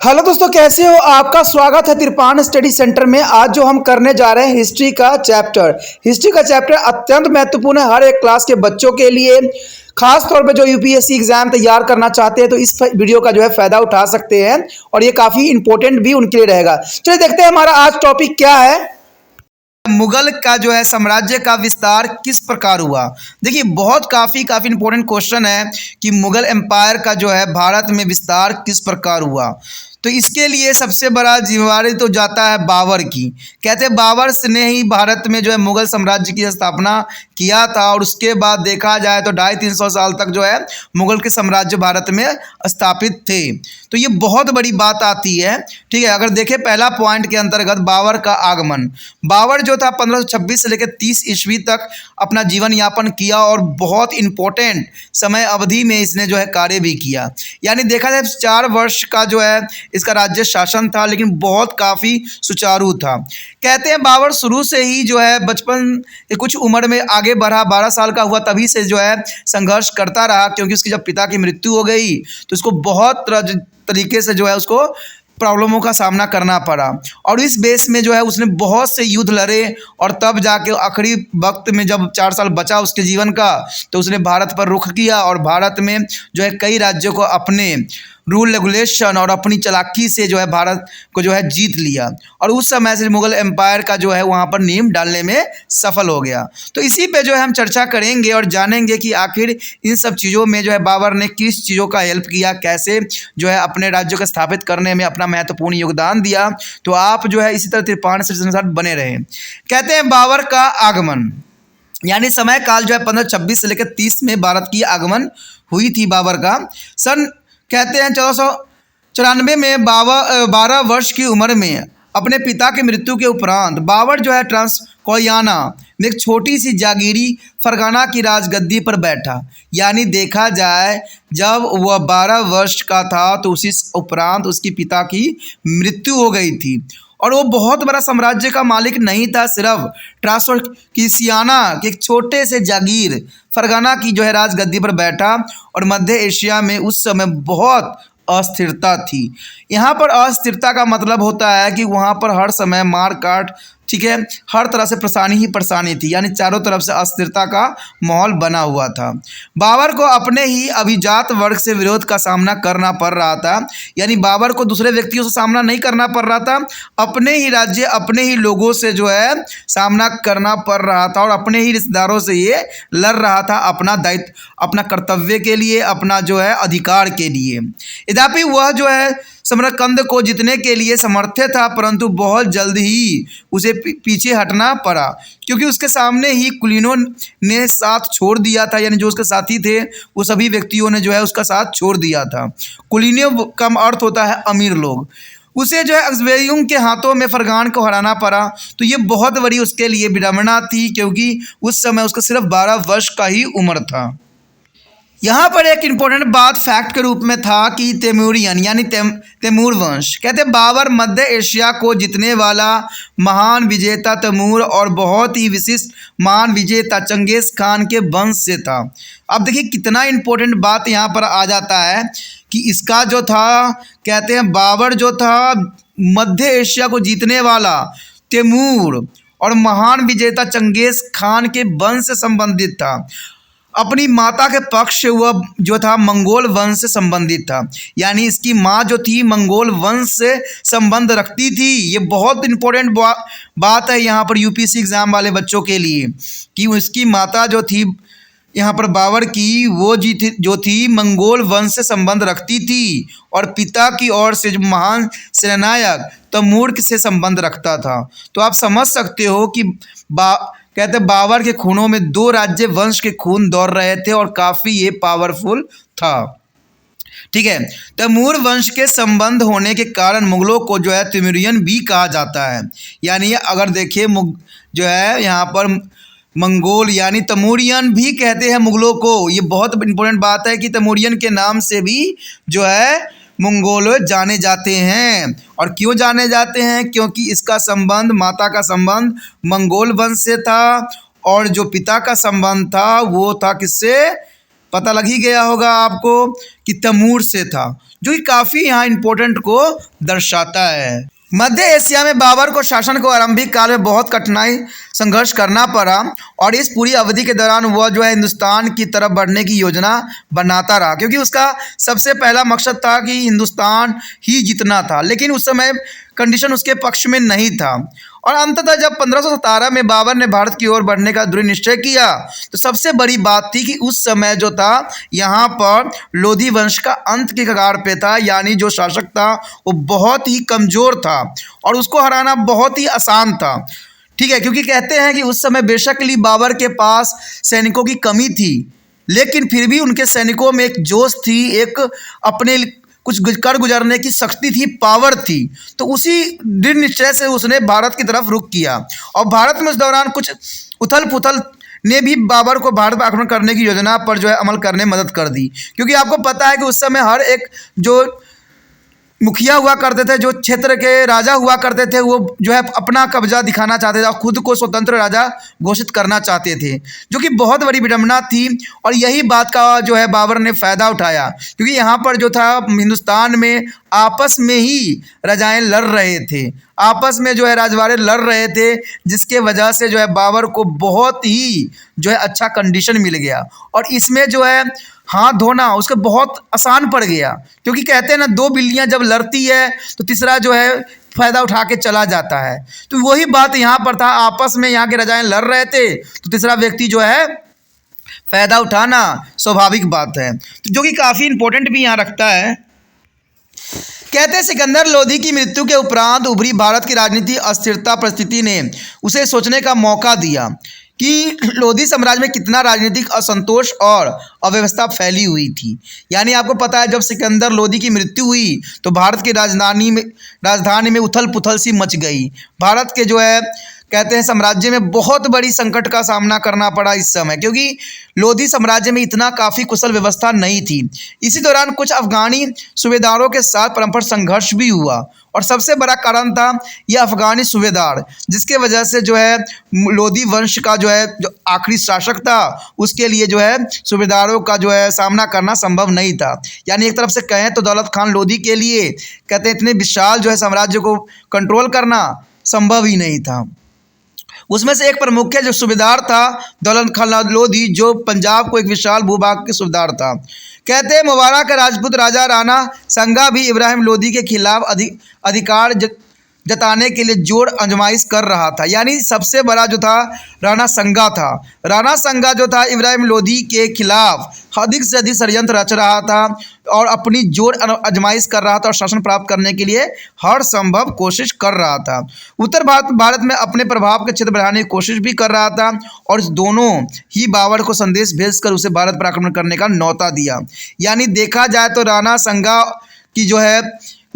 Hello दोस्तों, कैसे हो? आपका स्वागत है तिरपान स्टडी सेंटर में। आज जो हम करने जा रहे हैं हिस्ट्री का चैप्टर अत्यंत महत्वपूर्ण है हर एक क्लास के बच्चों के लिए। खास तौर पे जो यूपीएससी एग्जाम तैयार करना चाहते हैं तो इस वीडियो का जो है फायदा उठा सकते हैं और ये काफी इंपॉर्टेंट भी उनके लिए रहेगा। चलिए देखते हैं हमारा आज टॉपिक क्या है। मुगल का जो है साम्राज्य का विस्तार किस प्रकार हुआ। देखिए बहुत काफ़ी इंपॉर्टेंट क्वेश्चन है कि मुगल एम्पायर का जो है भारत में विस्तार किस प्रकार हुआ। तो इसके लिए सबसे बड़ा जिम्मेवारी तो जाता है बाबर की। कहते हैं बाबर ने ही भारत में जो है मुगल साम्राज्य की स्थापना किया था और उसके बाद देखा जाए तो 250-300 साल तक जो है मुगल के साम्राज्य भारत में स्थापित थे। तो ये बहुत बड़ी बात आती है। ठीक है, अगर देखें पहला पॉइंट के अंतर्गत बाबर का आगमन। बाबर जो था 1526 से लेकर 30 ईस्वी तक अपना जीवन यापन किया और बहुत इंपॉर्टेंट समय अवधि में इसने जो है कार्य भी किया। यानी देखा जाए 4 वर्ष का जो है इसका राज्य शासन था, लेकिन बहुत काफ़ी सुचारू था। कहते हैं बाबर शुरू से ही जो है बचपन कुछ उम्र में आगे बढ़ा, 12 साल का हुआ तभी से जो है संघर्ष करता रहा, क्योंकि उसकी जब पिता की मृत्यु हो गई तो उसको बहुत तरीके से जो है उसको प्रॉब्लमों का सामना करना पड़ा और इस बेस में जो है उसने बहुत से युद्ध लड़े और तब जाके आखिरी वक्त में जब 4 साल बचा उसके जीवन का तो उसने भारत पर रुख किया और भारत में जो है कई राज्यों को अपने रूल रेगुलेशन और अपनी चालाकी से जो है भारत को जो है जीत लिया और उस समय से मुगल एम्पायर का जो है वहाँ पर नींव डालने में सफल हो गया। तो इसी पे जो है हम चर्चा करेंगे और जानेंगे कि आखिर इन सब चीज़ों में जो है बाबर ने किस चीज़ों का हेल्प किया, कैसे जो है अपने राज्यों को स्थापित करने में अपना महत्वपूर्ण योगदान दिया। तो आप जो है इसी तरह तिरपान से साथ बने रहें। कहते हैं बाबर का आगमन यानी समय काल जो है 1526 से लेकर 30 में भारत की आगमन हुई थी बाबर का। सन कहते हैं 1494 में 12 वर्ष की उम्र में अपने पिता की मृत्यु के उपरांत बाबर जो है ट्रांसकोयाना में एक छोटी सी जागीरी फरगाना की राजगद्दी पर बैठा। यानी देखा जाए जब वह 12 वर्ष का था तो उसी उपरांत उसके पिता की मृत्यु हो गई थी और वो बहुत बड़ा साम्राज्य का मालिक नहीं था, सिर्फ ट्रांसकोयाना के एक छोटे से जागीर फरगाना की जो है राजगद्दी पर बैठा और मध्य एशिया में उस समय बहुत अस्थिरता थी। यहाँ पर अस्थिरता का मतलब होता है कि वहाँ पर हर समय मार काट, ठीक है, हर तरह से परेशानी ही परेशानी थी, यानी चारों तरफ से अस्थिरता का माहौल बना हुआ था। बाबर को अपने ही अभिजात वर्ग से विरोध का सामना करना पड़ रहा था। यानी बाबर को दूसरे व्यक्तियों से सामना नहीं करना पड़ रहा था, अपने ही राज्य अपने ही लोगों से जो है सामना करना पड़ रहा था और अपने ही रिश्तेदारों से ये लड़ रहा था अपना दायित्व, अपना कर्तव्य के लिए, अपना जो है अधिकार के लिए। यद्यपि वह जो है समरकंद को जीतने के लिए समर्थ था, परंतु बहुत जल्द ही उसे पीछे हटना पड़ा क्योंकि उसके सामने ही कुलीनों ने साथ छोड़ दिया था। यानी जो उसके साथी थे वो सभी व्यक्तियों ने जो है उसका साथ छोड़ दिया था। कुलीनों का अर्थ होता है अमीर लोग। उसे जो है अक्सबेरियों के हाथों में फरगान को हराना पड़ा। तो ये बहुत बड़ी उसके लिए विडंबना थी क्योंकि उस समय उसका सिर्फ 12 वर्ष का ही उम्र था। यहाँ पर एक इम्पोर्टेंट बात फैक्ट के रूप में था कि तैमूरियन यानी तैमूर वंश। कहते बाबर मध्य एशिया को जीतने वाला महान विजेता तैमूर और बहुत ही विशिष्ट महान विजेता चंगेज़ खान के वंश से था। अब देखिए कितना इम्पोर्टेंट बात यहाँ पर आ जाता है कि इसका जो था, कहते हैं बाबर जो था मध्य एशिया को जीतने वाला तैमूर और महान विजेता चंगेज़ खान के वंश से संबंधित था। अपनी माता के पक्ष से वह जो था मंगोल वंश से संबंधित था। यानी इसकी माँ जो थी मंगोल वंश से संबंध रखती थी। ये बहुत इंपॉर्टेंट बात है यहाँ पर यूपीएससी एग्ज़ाम वाले बच्चों के लिए कि उसकी माता जो थी यहाँ पर बाबर की वो जो थी मंगोल वंश से संबंध रखती थी और पिता की ओर से जो महान सेनानायक तैमूर से संबंध रखता था। तो आप समझ सकते हो कि कहते बाबर के खूनों में 2 राज्य वंश के खून दौड़ रहे थे और काफ़ी ये पावरफुल था। ठीक है, तैमूर वंश के संबंध होने के कारण मुगलों को जो है तैमूरियन भी कहा जाता है। यानी अगर देखिए जो है यहाँ पर मंगोल यानी तैमूरियन भी कहते हैं मुगलों को। ये बहुत इंपॉर्टेंट बात है कि तैमूरियन के नाम से भी जो है मंगोल जाने जाते हैं। और क्यों जाने जाते हैं? क्योंकि इसका संबंध, माता का संबंध मंगोल वंश से था और जो पिता का संबंध था वो था किससे? पता लग ही गया होगा आपको कि तैमूर से था, जो कि काफ़ी यहाँ इम्पोर्टेंट को दर्शाता है। मध्य एशिया में बाबर को शासन को आरंभिक काल में बहुत कठिनाई संघर्ष करना पड़ा और इस पूरी अवधि के दौरान वह जो है हिंदुस्तान की तरफ बढ़ने की योजना बनाता रहा, क्योंकि उसका सबसे पहला मकसद था कि हिंदुस्तान ही जीतना था, लेकिन उस समय कंडीशन उसके पक्ष में नहीं था। और अंततः जब 1517 में बाबर ने भारत की ओर बढ़ने का दृढ़ निश्चय किया, तो सबसे बड़ी बात थी कि उस समय जो था यहाँ पर लोधी वंश का अंत के कगार पे था, यानी जो शासक था वो बहुत ही कमज़ोर था और उसको हराना बहुत ही आसान था। ठीक है, क्योंकि कहते हैं कि उस समय बेशक अली बाबर के पास सैनिकों की कमी थी, लेकिन फिर भी उनके सैनिकों में एक जोश थी, एक अपने कुछ कर गुजरने की शक्ति थी, पावर थी। तो उसी दृढ़ निश्चय से उसने भारत की तरफ रुख किया और भारत में उस दौरान कुछ उथल पुथल ने भी बाबर को भारत पर आक्रमण करने की योजना पर जो है अमल करने में मदद कर दी, क्योंकि आपको पता है कि उस समय हर एक जो मुखिया हुआ करते थे, जो क्षेत्र के राजा हुआ करते थे, वो जो है अपना कब्जा दिखाना चाहते थे और खुद को स्वतंत्र राजा घोषित करना चाहते थे, जो कि बहुत बड़ी विडंबना थी। और यही बात का जो है बाबर ने फ़ायदा उठाया, क्योंकि यहाँ पर जो था हिंदुस्तान में आपस में ही राजाएं लड़ रहे थे, आपस में जो है राजवाड़े लड़ रहे थे, जिसके वजह से जो है बाबर को बहुत ही जो है अच्छा कंडीशन मिल गया और इसमें जो है हाथ धोना उसका बहुत आसान पड़ गया, क्योंकि कहते हैं ना, दो बिल्लियां जब लड़ती है तो तीसरा जो है फ़ायदा उठा के चला जाता है। तो वही बात यहाँ पर था, आपस में यहाँ के राजाएं लड़ रहे थे तो तीसरा व्यक्ति जो है फ़ायदा उठाना स्वाभाविक बात है, तो जो कि काफ़ी इम्पोर्टेंट भी यहाँ रखता है। कहते हैं सिकंदर लोधी की मृत्यु के उपरांत उभरी भारत की राजनीति अस्थिरता परिस्थिति ने उसे सोचने का मौका दिया कि लोधी साम्राज्य में कितना राजनीतिक असंतोष और अव्यवस्था फैली हुई थी। यानी आपको पता है, जब सिकंदर लोधी की मृत्यु हुई तो भारत की राजधानी में उथल पुथल सी मच गई। भारत के जो है कहते हैं साम्राज्य में बहुत बड़ी संकट का सामना करना पड़ा इस समय, क्योंकि लोधी साम्राज्य में इतना काफ़ी कुशल व्यवस्था नहीं थी। इसी दौरान कुछ अफगानी सूबेदारों के साथ परस्पर संघर्ष भी हुआ और सबसे बड़ा कारण था यह अफगानी सूबेदार, जिसके वजह से जो है लोधी वंश का जो है जो आखिरी शासक था उसके लिए जो है सूबेदारों का जो है सामना करना संभव नहीं था। यानी एक तरफ से कहें तो दौलत खान लोधी के लिए कहते हैं इतने विशाल जो है साम्राज्य को कंट्रोल करना संभव ही नहीं था। उसमें से एक प्रमुख जो सूबेदार था दौलत खान लोधी, जो पंजाब को एक विशाल भूभाग के सूबेदार था। कहते हैं मुबारक का राजपूत राजा राणा संगा भी इब्राहिम लोधी के खिलाफ अधिकार जताने के लिए जोर आजमाइश कर रहा था। यानी सबसे बड़ा जो था राणा संगा था। राणा संगा जो था इब्राहिम लोधी के खिलाफ अधिक से अधिक षड्यंत्र रच रहा था और अपनी जोर आजमाइश कर रहा था और शासन प्राप्त करने के लिए हर संभव कोशिश कर रहा था। उत्तर भारत में अपने प्रभाव के क्षेत्र बढ़ाने की कोशिश भी कर रहा था और इस दोनों ही बाबर को संदेश भेजकर उसे भारत पर आक्रमण करने का न्योता दिया। यानी देखा जाए तो राणा संगा की जो है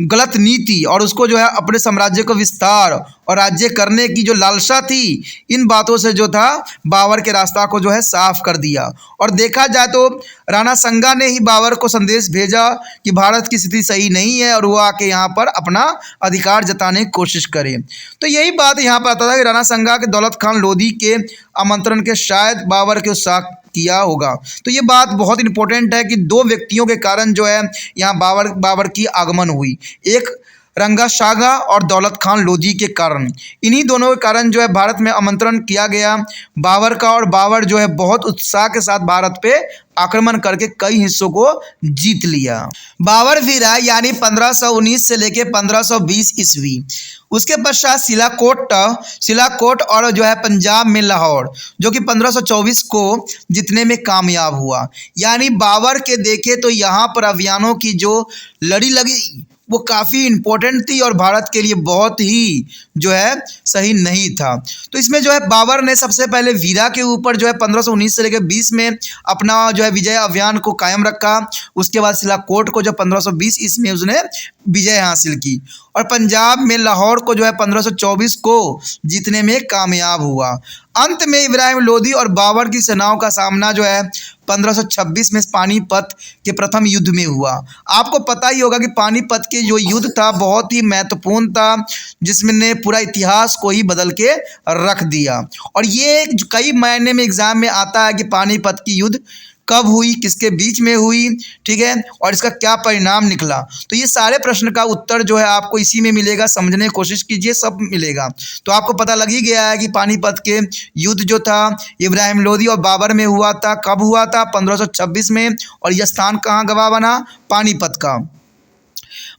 गलत नीति और उसको जो है अपने साम्राज्य को विस्तार और राज्य करने की जो लालसा थी, इन बातों से जो था बाबर के रास्ता को जो है साफ कर दिया। और देखा जाए तो राणा संगा ने ही बाबर को संदेश भेजा कि भारत की स्थिति सही नहीं है और वो आके यहाँ पर अपना अधिकार जताने की कोशिश करे। तो यही बात यहाँ पर आता था कि राणा संगा के दौलत खान लोधी के आमंत्रण के शायद बाबर के उत्साह किया होगा। तो ये बात बहुत इंपॉर्टेंट है कि दो व्यक्तियों के कारण जो है यहाँ बाबर की आगमन हुई, एक रंगा शागा और दौलत खान लोधी के कारण। इन्हीं दोनों के कारण जो है भारत में आमंत्रण किया गया बाबर का और बाबर जो है बहुत उत्साह के साथ भारत पे आक्रमण करके कई हिस्सों को जीत लिया। बाबर फिर आए यानी 1519 से लेके 1520 ईस्वी। उसके पश्चात सिलाकोट और जो है पंजाब में लाहौर, जो कि 1524 को जीतने में कामयाब हुआ। यानी बाबर के देखे तो यहाँ पर अभियानों की जो लड़ी लगी वो काफ़ी इम्पोर्टेंट थी और भारत के लिए बहुत ही जो है सही नहीं था। तो इसमें जो है बाबर ने सबसे पहले वीरा के ऊपर जो है 1519 से लेकर 20 में अपना जो है विजय अभियान को कायम रखा। उसके बाद सिलाकोट को जो 1520 ईस्वी में उसने विजय हासिल की और पंजाब में लाहौर को जो है 1524 को जीतने में कामयाब हुआ। अंत में इब्राहिम लोधी और बाबर की सेनाओं का सामना जो है 1526 में पानीपत के प्रथम युद्ध में हुआ। आपको पता ही होगा कि पानीपत के जो युद्ध था बहुत ही महत्वपूर्ण था, जिसमें पूरा इतिहास को ही बदल के रख दिया। और ये कई मायने में एग्जाम में आता है कि पानीपत की युद्ध कब हुई, किसके बीच में हुई, ठीक है, और इसका क्या परिणाम निकला। तो ये सारे प्रश्न का उत्तर जो है आपको इसी में मिलेगा, समझने की कोशिश कीजिए, सब मिलेगा। तो आपको पता लग ही गया है कि पानीपत के युद्ध जो था इब्राहिम लोदी और बाबर में हुआ था। कब हुआ था? 1526 में। और यह स्थान कहाँ गवाह बना? पानीपत का।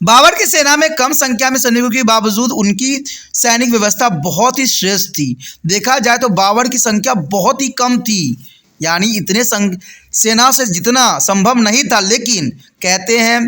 बाबर की सेना में कम संख्या में सैनिकों के बावजूद उनकी सैनिक व्यवस्था बहुत ही श्रेष्ठ थी। देखा जाए तो बाबर की संख्या बहुत ही कम थी, यानी इतने सेना से जितना संभव नहीं था। लेकिन कहते हैं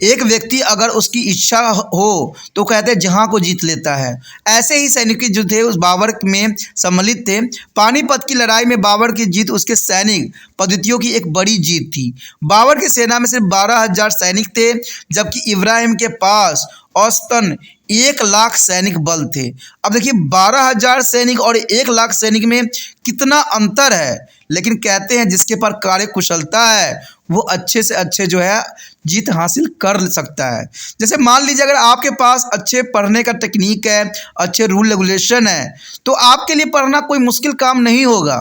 एक व्यक्ति अगर उसकी इच्छा हो तो कहते हैं जहां को जीत लेता है। ऐसे ही सैनिक जो थे उस बाबर में सम्मिलित थे। पानीपत की लड़ाई में बाबर की जीत उसके सैनिक पद्धतियों की एक बड़ी जीत थी। बाबर की सेना में सिर्फ 12,000 सैनिक थे, जबकि इब्राहिम के पास औसतन 1 लाख सैनिक बल थे। अब देखिए 12,000 सैनिक और 1 लाख सैनिक में कितना अंतर है। लेकिन कहते हैं जिसके पास कार्य कुशलता है वो अच्छे से अच्छे जो है जीत हासिल कर सकता है। जैसे मान लीजिए अगर आपके पास अच्छे पढ़ने का टेक्निक है, अच्छे रूल रेगुलेशन है, तो आपके लिए पढ़ना कोई मुश्किल काम नहीं होगा,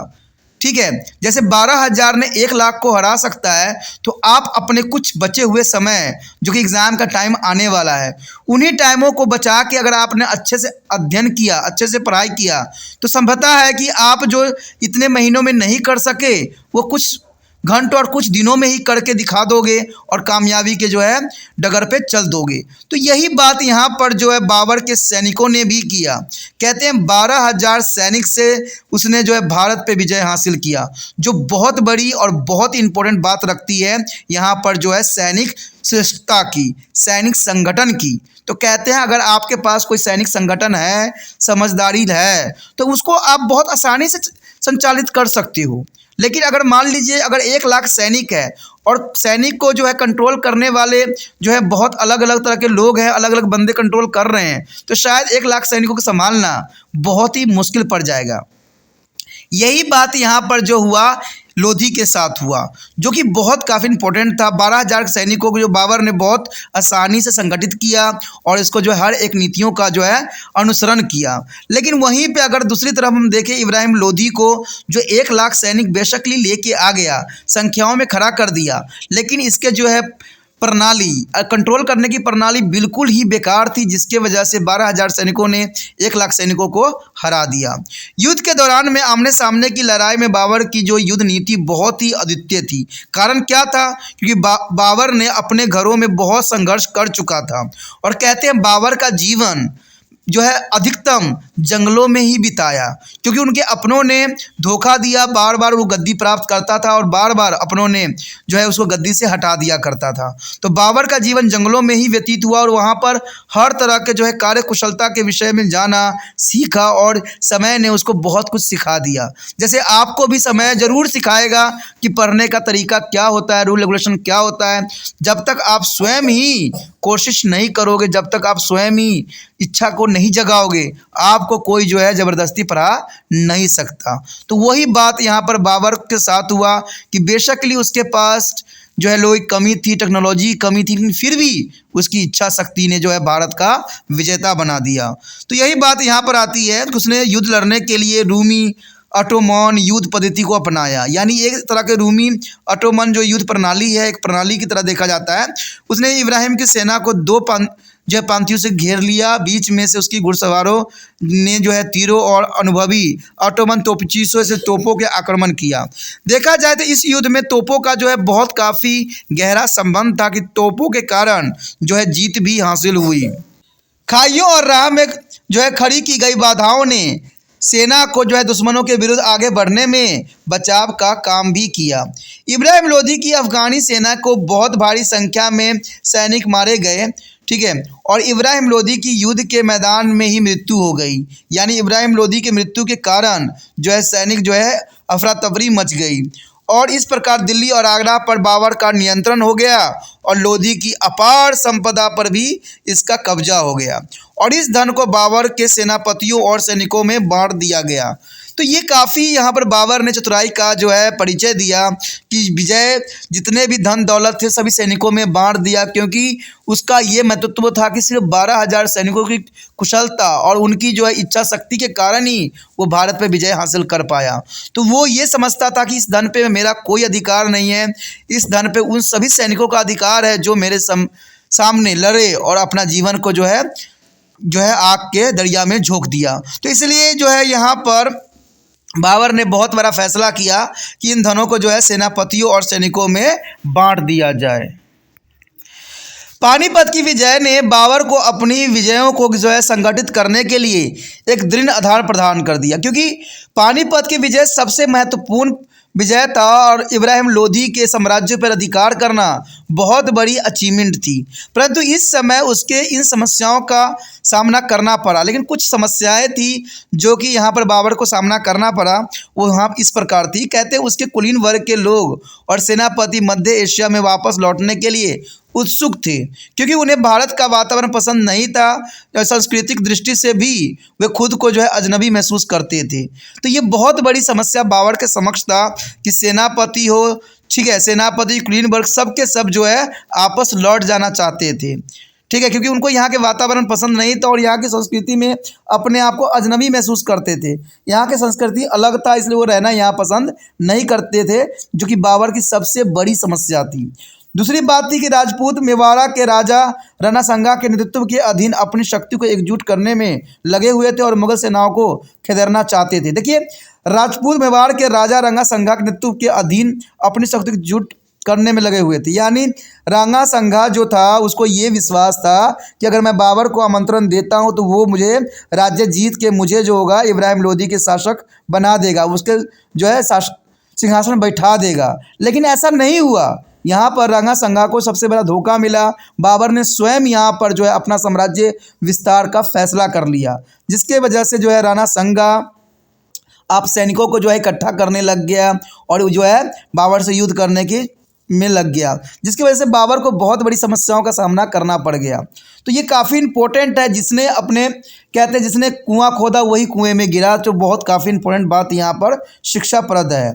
ठीक है। जैसे 12,000 ने 1 लाख को हरा सकता है, तो आप अपने कुछ बचे हुए समय जो कि एग्ज़ाम का टाइम आने वाला है, उन्हीं टाइमों को बचा के अगर आपने अच्छे से अध्ययन किया, अच्छे से पढ़ाई किया, तो संभवतः है कि आप जो इतने महीनों में नहीं कर सके वो कुछ घंटों और कुछ दिनों में ही करके दिखा दोगे और कामयाबी के जो है डगर पे चल दोगे। तो यही बात यहाँ पर जो है बाबर के सैनिकों ने भी किया। कहते हैं 12,000 सैनिक से उसने जो है भारत पे विजय हासिल किया, जो बहुत बड़ी और बहुत इंपॉर्टेंट बात रखती है यहाँ पर जो है सैनिक श्रेष्ठता की, सैनिक संगठन की। तो कहते हैं अगर आपके पास कोई सैनिक संगठन है, समझदारी है, तो उसको आप बहुत आसानी से संचालित कर सकते हो। लेकिन अगर मान लीजिए अगर 1 लाख सैनिक है और सैनिक को जो है कंट्रोल करने वाले जो है बहुत अलग अलग तरह के लोग हैं, अलग अलग बंदे कंट्रोल कर रहे हैं, तो शायद 1 लाख सैनिकों को संभालना बहुत ही मुश्किल पड़ जाएगा। यही बात यहाँ पर जो हुआ लोधी के साथ हुआ, जो कि बहुत काफ़ी इंपॉर्टेंट था। 12,000 सैनिकों को जो बाबर ने बहुत आसानी से संगठित किया और इसको जो है हर एक नीतियों का जो है अनुसरण किया। लेकिन वहीं पे अगर दूसरी तरफ हम देखें इब्राहिम लोधी को, जो 1 लाख सैनिक बेशकली लेके आ गया, संख्याओं में खड़ा कर दिया, लेकिन इसके जो है प्रणाली कंट्रोल करने की प्रणाली बिल्कुल ही बेकार थी, जिसके वजह से 12,000 सैनिकों ने 1 लाख सैनिकों को हरा दिया। युद्ध के दौरान में आमने सामने की लड़ाई में बाबर की जो युद्ध नीति बहुत ही अद्वितीय थी। कारण क्या था? क्योंकि बाबर ने अपने घरों में बहुत संघर्ष कर चुका था और कहते हैं बाबर का जीवन जो है अधिकतम जंगलों में ही बिताया, क्योंकि उनके अपनों ने धोखा दिया। बार बार वो गद्दी प्राप्त करता था और बार बार अपनों ने जो है उसको गद्दी से हटा दिया करता था। तो बाबर का जीवन जंगलों में ही व्यतीत हुआ और वहाँ पर हर तरह के जो है कार्य कुशलता के विषय में जाना सीखा और समय ने उसको बहुत कुछ सिखा दिया। जैसे आपको भी समय ज़रूर सिखाएगा कि पढ़ने का तरीका क्या होता है, रूल रेगुलेशन क्या होता है। जब तक आप स्वयं ही कोशिश नहीं करोगे, जब तक आप स्वयं ही इच्छा को नहीं जगाओगे, आपको कोई जो है ज़बरदस्ती पढ़ा नहीं सकता। तो वही बात यहाँ पर बाबर के साथ हुआ कि बेशकली उसके पास जो है लोग कमी थी, टेक्नोलॉजी कमी थी, लेकिन फिर भी उसकी इच्छा शक्ति ने जो है भारत का विजेता बना दिया। तो यही बात यहाँ पर आती है कि उसने युद्ध लड़ने के लिए रूमी ऑटोमन युद्ध पद्धति को अपनाया, यानी एक तरह के रूमी ऑटोमन जो युद्ध प्रणाली है, एक प्रणाली की तरह देखा जाता है। उसने इब्राहिम की सेना को 2 जो है पांतियों से घेर लिया। बीच में से उसकी घुड़सवारों ने जो है तीरों और अनुभवी ऑटोमन तोपचीसों से तोपों के आक्रमण किया। देखा जाए तो इस युद्ध में तोपों का जो है बहुत काफ़ी गहरा संबंध था कि तोपों के कारण जो है जीत भी हासिल हुई। खाइयों और राह में जो है खड़ी की गई बाधाओं ने सेना को जो है दुश्मनों के विरुद्ध आगे बढ़ने में बचाव का काम भी किया। इब्राहिम लोधी की अफगानी सेना को बहुत भारी संख्या में सैनिक मारे गए, ठीक है, और इब्राहिम लोधी की युद्ध के मैदान में ही मृत्यु हो गई। यानी इब्राहिम लोधी की मृत्यु के कारण जो है सैनिक जो है अफरा तफरी मच गई और इस प्रकार दिल्ली और आगरा पर बाबर का नियंत्रण हो गया और लोधी की अपार संपदा पर भी इसका कब्जा हो गया और इस धन को बाबर के सेनापतियों और सैनिकों में बांट दिया गया। तो ये काफ़ी यहाँ पर बाबर ने चतुराई का जो है परिचय दिया कि विजय जितने भी धन दौलत थे सभी सैनिकों में बांट दिया, क्योंकि उसका ये महत्व था कि सिर्फ 12,000 सैनिकों की कुशलता और उनकी जो है इच्छा शक्ति के कारण ही वो भारत पे विजय हासिल कर पाया। तो वो ये समझता था कि इस धन पे मेरा कोई अधिकार नहीं है, इस धन पे उन सभी सैनिकों का अधिकार है जो मेरे सामने लड़े और अपना जीवन को जो है आग के दरिया में झोंक दिया। तो इसलिए जो है यहाँ पर बाबर ने बहुत बड़ा फैसला किया कि इन धनों को जो है सेनापतियों और सैनिकों में बांट दिया जाए। पानीपत की विजय ने बाबर को अपनी विजयों को जो है संगठित करने के लिए एक दृढ़ आधार प्रदान कर दिया, क्योंकि पानीपत की विजय सबसे महत्वपूर्ण विजय था और इब्राहिम लोधी के साम्राज्य पर अधिकार करना बहुत बड़ी अचीवमेंट थी। परंतु इस समय उसके इन समस्याओं का सामना करना पड़ा, लेकिन कुछ समस्याएं थी जो कि यहाँ पर बाबर को सामना करना पड़ा। वो यहाँ इस प्रकार थी, कहते उसके कुलीन वर्ग के लोग और सेनापति मध्य एशिया में वापस लौटने के लिए उत्सुक थे, क्योंकि उन्हें भारत का वातावरण पसंद नहीं था। सांस्कृतिक दृष्टि से भी वे खुद को जो है अजनबी महसूस करते थे। तो ये बहुत बड़ी समस्या बाबर के समक्ष था कि सेनापति हो, ठीक है, सेनापति कुलीन वर्ग सब के सब जो है आपस लौट जाना चाहते थे, ठीक है, क्योंकि उनको यहाँ के वातावरण पसंद नहीं था और यहाँ की संस्कृति में अपने आप को अजनबी महसूस करते थे। यहाँ की संस्कृति अलग था, इसलिए वो रहना यहाँ पसंद नहीं करते थे, जो कि बाबर की सबसे बड़ी समस्या थी। दूसरी बात थी कि राजपूत मेवाड़ा के राजा राणा संगा के नेतृत्व के अधीन अपनी शक्ति को एकजुट करने में लगे हुए थे और मुगल सेनाओं को खदेड़ना चाहते थे। देखिए, राजपूत मेवाड़ के राजा राणा संगा के नेतृत्व के अधीन अपनी शक्ति को एकजुट करने में लगे हुए थे, यानी राणा संगा जो था उसको ये विश्वास था कि अगर मैं बाबर को आमंत्रण देता हूँ तो वो मुझे राज्य जीत के मुझे जो होगा इब्राहिम लोधी के शासक बना देगा, उसके जो है सिंहासन बैठा देगा। लेकिन ऐसा नहीं हुआ। यहाँ पर राणा संगा को सबसे बड़ा धोखा मिला। बाबर ने स्वयं यहाँ पर जो है अपना साम्राज्य विस्तार का फैसला कर लिया, जिसके वजह से जो है राणा संगा आप सैनिकों को जो है इकट्ठा करने लग गया और जो है बाबर से युद्ध करने की में लग गया, जिसकी वजह से बाबर को बहुत बड़ी समस्याओं का सामना करना पड़ गया। तो ये काफ़ी इम्पोर्टेंट है, जिसने अपने कहते हैं जिसने कुआं खोदा वही कुएं में गिरा, तो बहुत काफ़ी इम्पोर्टेंट बात यहाँ पर शिक्षाप्रद है।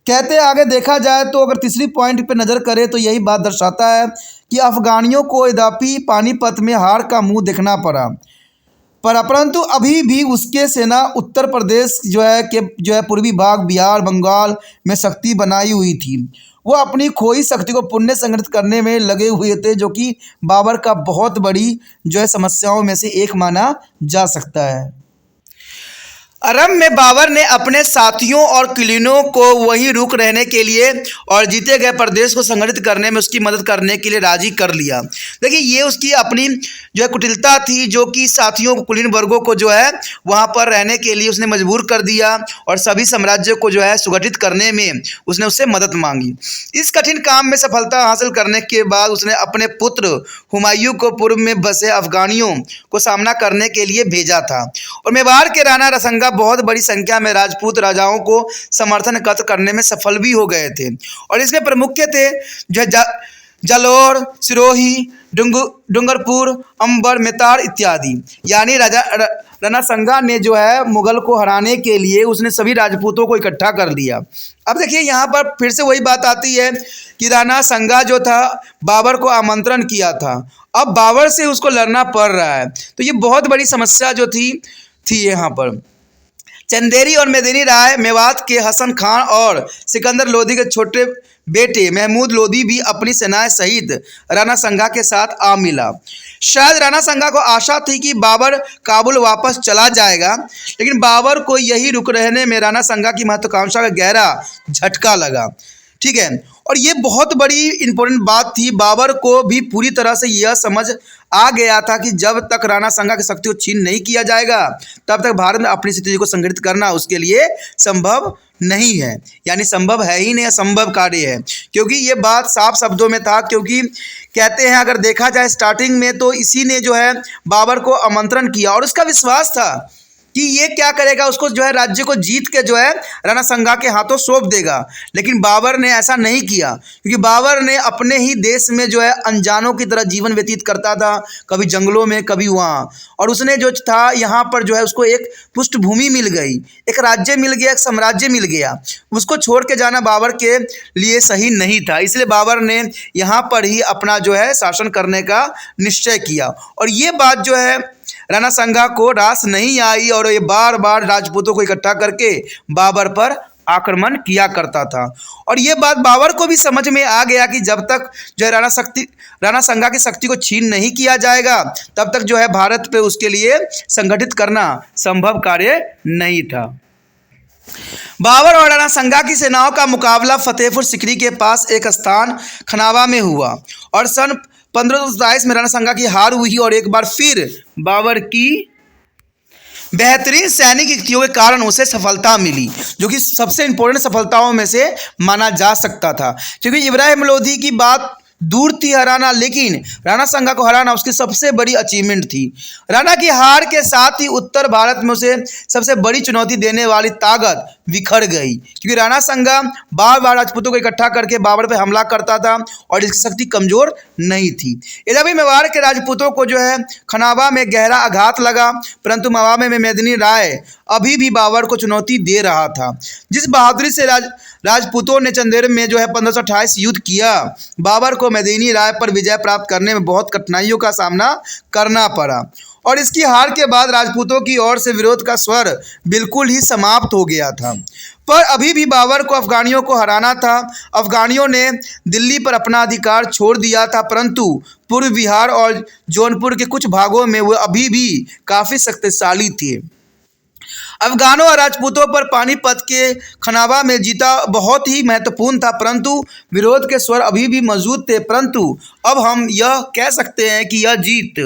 कहते आगे देखा जाए तो अगर तीसरी पॉइंट पे नज़र करें तो यही बात दर्शाता है कि अफगानियों को यद्यपि पानीपत में हार का मुंह देखना पड़ा, परंतु अभी भी उसके सेना उत्तर प्रदेश जो है पूर्वी भाग बिहार बंगाल में शक्ति बनाई हुई थी। वो अपनी खोई शक्ति को पुनः संगठित करने में लगे हुए थे, जो कि बाबर का बहुत बड़ी जो है समस्याओं में से एक माना जा सकता है। आरंभ में बाबर ने अपने साथियों और कुलीनों को वहीं रुक रहने के लिए और जीते गए प्रदेश को संगठित करने में उसकी मदद करने के लिए राजी कर लिया। देखिए, ये उसकी अपनी जो है कुटिलता थी, जो कि साथियों को कुलीन वर्गों को जो है वहाँ पर रहने के लिए उसने मजबूर कर दिया और सभी साम्राज्यों को जो है सुगठित करने में उसने उससे मदद मांगी। इस कठिन काम में सफलता हासिल करने के बाद उसने अपने पुत्र हुमायूं को पूर्व में बसे अफगानियों को सामना करने के लिए भेजा था और मेवाड़ के राणा रसंगा बहुत बड़ी संख्या में राजपूत राजाओं को समर्थन एकत्र करने में सफल भी हो गए थे और इसमें प्रमुख थे जो जालौर, सिरोही, डूंगरपुर, अंबर, मेतार इत्यादि। यानी राजा राणा संगा ने जो है मुगल को हराने के लिए उसने सभी राजपूतों को इकट्ठा कर लिया। अब देखिए, यहाँ पर फिर से वही बात आती है कि राणा संगा जो था बाबर को आमंत्रण किया था, अब बाबर से उसको लड़ना पड़ रहा है। तो ये बहुत बड़ी समस्या जो थी यहाँ पर। चंदेरी और मेदिनी राय, मेवात के हसन खान और सिकंदर लोधी के छोटे बेटे महमूद लोधी भी अपनी सेनाएं सहित राणा संगा के साथ आ मिला। शायद राणा संगा को आशा थी कि बाबर काबुल वापस चला जाएगा, लेकिन बाबर को यही रुक रहने में राणा संगा की महत्वाकांक्षा का गहरा झटका लगा, ठीक है। और ये बहुत बड़ी इंपॉर्टेंट बात थी। बाबर को भी पूरी तरह से यह समझ आ गया था कि जब तक राणा संगा की शक्ति को छीन नहीं किया जाएगा तब तक भारत में अपनी स्थिति को संगठित करना उसके लिए संभव नहीं है, यानी संभव है ही नहीं, असंभव कार्य है। क्योंकि ये बात साफ शब्दों में था, क्योंकि कहते हैं अगर देखा जाए स्टार्टिंग में तो इसी ने जो है बाबर को आमंत्रण किया और उसका विश्वास था कि ये क्या करेगा, उसको जो है राज्य को जीत के जो है राणा संगा के हाथों सौंप देगा। लेकिन बाबर ने ऐसा नहीं किया, क्योंकि बाबर ने अपने ही देश में जो है अनजानों की तरह जीवन व्यतीत करता था, कभी जंगलों में कभी वहाँ। और उसने जो था यहाँ पर जो है उसको एक पृष्ठभूमि मिल गई, एक राज्य मिल गया, एक साम्राज्य मिल गया। उसको छोड़ के जाना बाबर के लिए सही नहीं था, इसलिए बाबर ने यहाँ पर ही अपना जो है शासन करने का निश्चय किया। और ये बात जो है राणा संगा को रास नहीं आई और ये बार बार राजपूतों को इकट्ठा करके बाबर पर आक्रमण किया करता था। और ये बात बाबर को भी समझ में आ गया कि जब तक जो है राणा संगा की शक्ति को छीन नहीं किया जाएगा, तब तक जो है भारत पे उसके लिए संगठित करना संभव कार्य नहीं था। बाबर और राणा संगा की सेनाओं का मुकाबला फतेहपुर सिकरी के पास एक स्थान खनावा में हुआ और सन 1527 में राणा संगा की हार हुई और एक बार फिर बाबर की बेहतरीन सैनिक युक्तियों के कारण उसे सफलता मिली, जो कि सबसे इंपॉर्टेंट सफलताओं में से माना जा सकता था। क्योंकि इब्राहिम लोधी की बात दूर थी हराना, लेकिन राणा संगा को हराना उसकी सबसे बड़ी अचीवमेंट थी। राणा की हार के साथ ही उत्तर भारत में उसे सबसे बड़ी चुनौती देने वाली ताकत बिखर गई, क्योंकि राणा संगा बार बार राजपूतों को इकट्ठा करके बाबर पर हमला करता था और इसकी शक्ति कमजोर नहीं थी। यद्यपि मेवाड़ के राजपूतों को जो है खनावा में गहरा आघात लगा, परंतु मेवाड़ में मेदिनी राय अभी भी बाबर को चुनौती दे रहा था। जिस बहादुरी से राजपूतों ने चंदेर में जो है 1528 युद्ध किया, बाबर को मेदिनी राय पर विजय प्राप्त करने में बहुत कठिनाइयों का सामना करना पड़ा और इसकी हार के बाद राजपूतों की ओर से विरोध का स्वर बिल्कुल ही समाप्त हो गया था। पर अभी भी बाबर को अफगानियों को हराना था। अफगानियों ने दिल्ली पर अपना अधिकार छोड़ दिया था, परंतु पूर्व बिहार और जौनपुर के कुछ भागों में वे अभी भी काफ़ी शक्तिशाली थे। अफगानों और राजपूतों पर पानीपत के खनावा में जीता बहुत ही महत्वपूर्ण था, परंतु विरोध के स्वर अभी भी मौजूद थे। परंतु अब हम यह कह सकते हैं कि यह जीत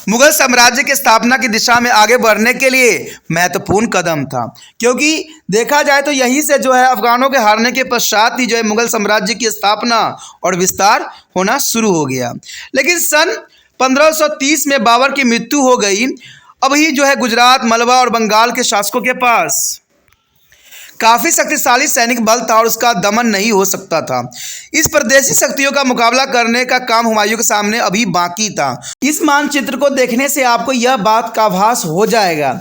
मुगल साम्राज्य की स्थापना की दिशा में आगे बढ़ने के लिए महत्वपूर्ण कदम था, क्योंकि देखा जाए तो यहीं से जो है अफगानों के हारने के पश्चात ही जो है मुगल साम्राज्य की स्थापना और विस्तार होना शुरू हो गया। लेकिन सन 1530 में बाबर की मृत्यु हो गई। अब ही जो है गुजरात, मलवा और बंगाल के शासकों के पास काफ़ी शक्तिशाली सैनिक बल था और उसका दमन नहीं हो सकता था। इस परदेशी शक्तियों का मुकाबला करने का काम हुमायूं के सामने अभी बाकी था। इस मानचित्र को देखने से आपको यह बात का आभास हो जाएगा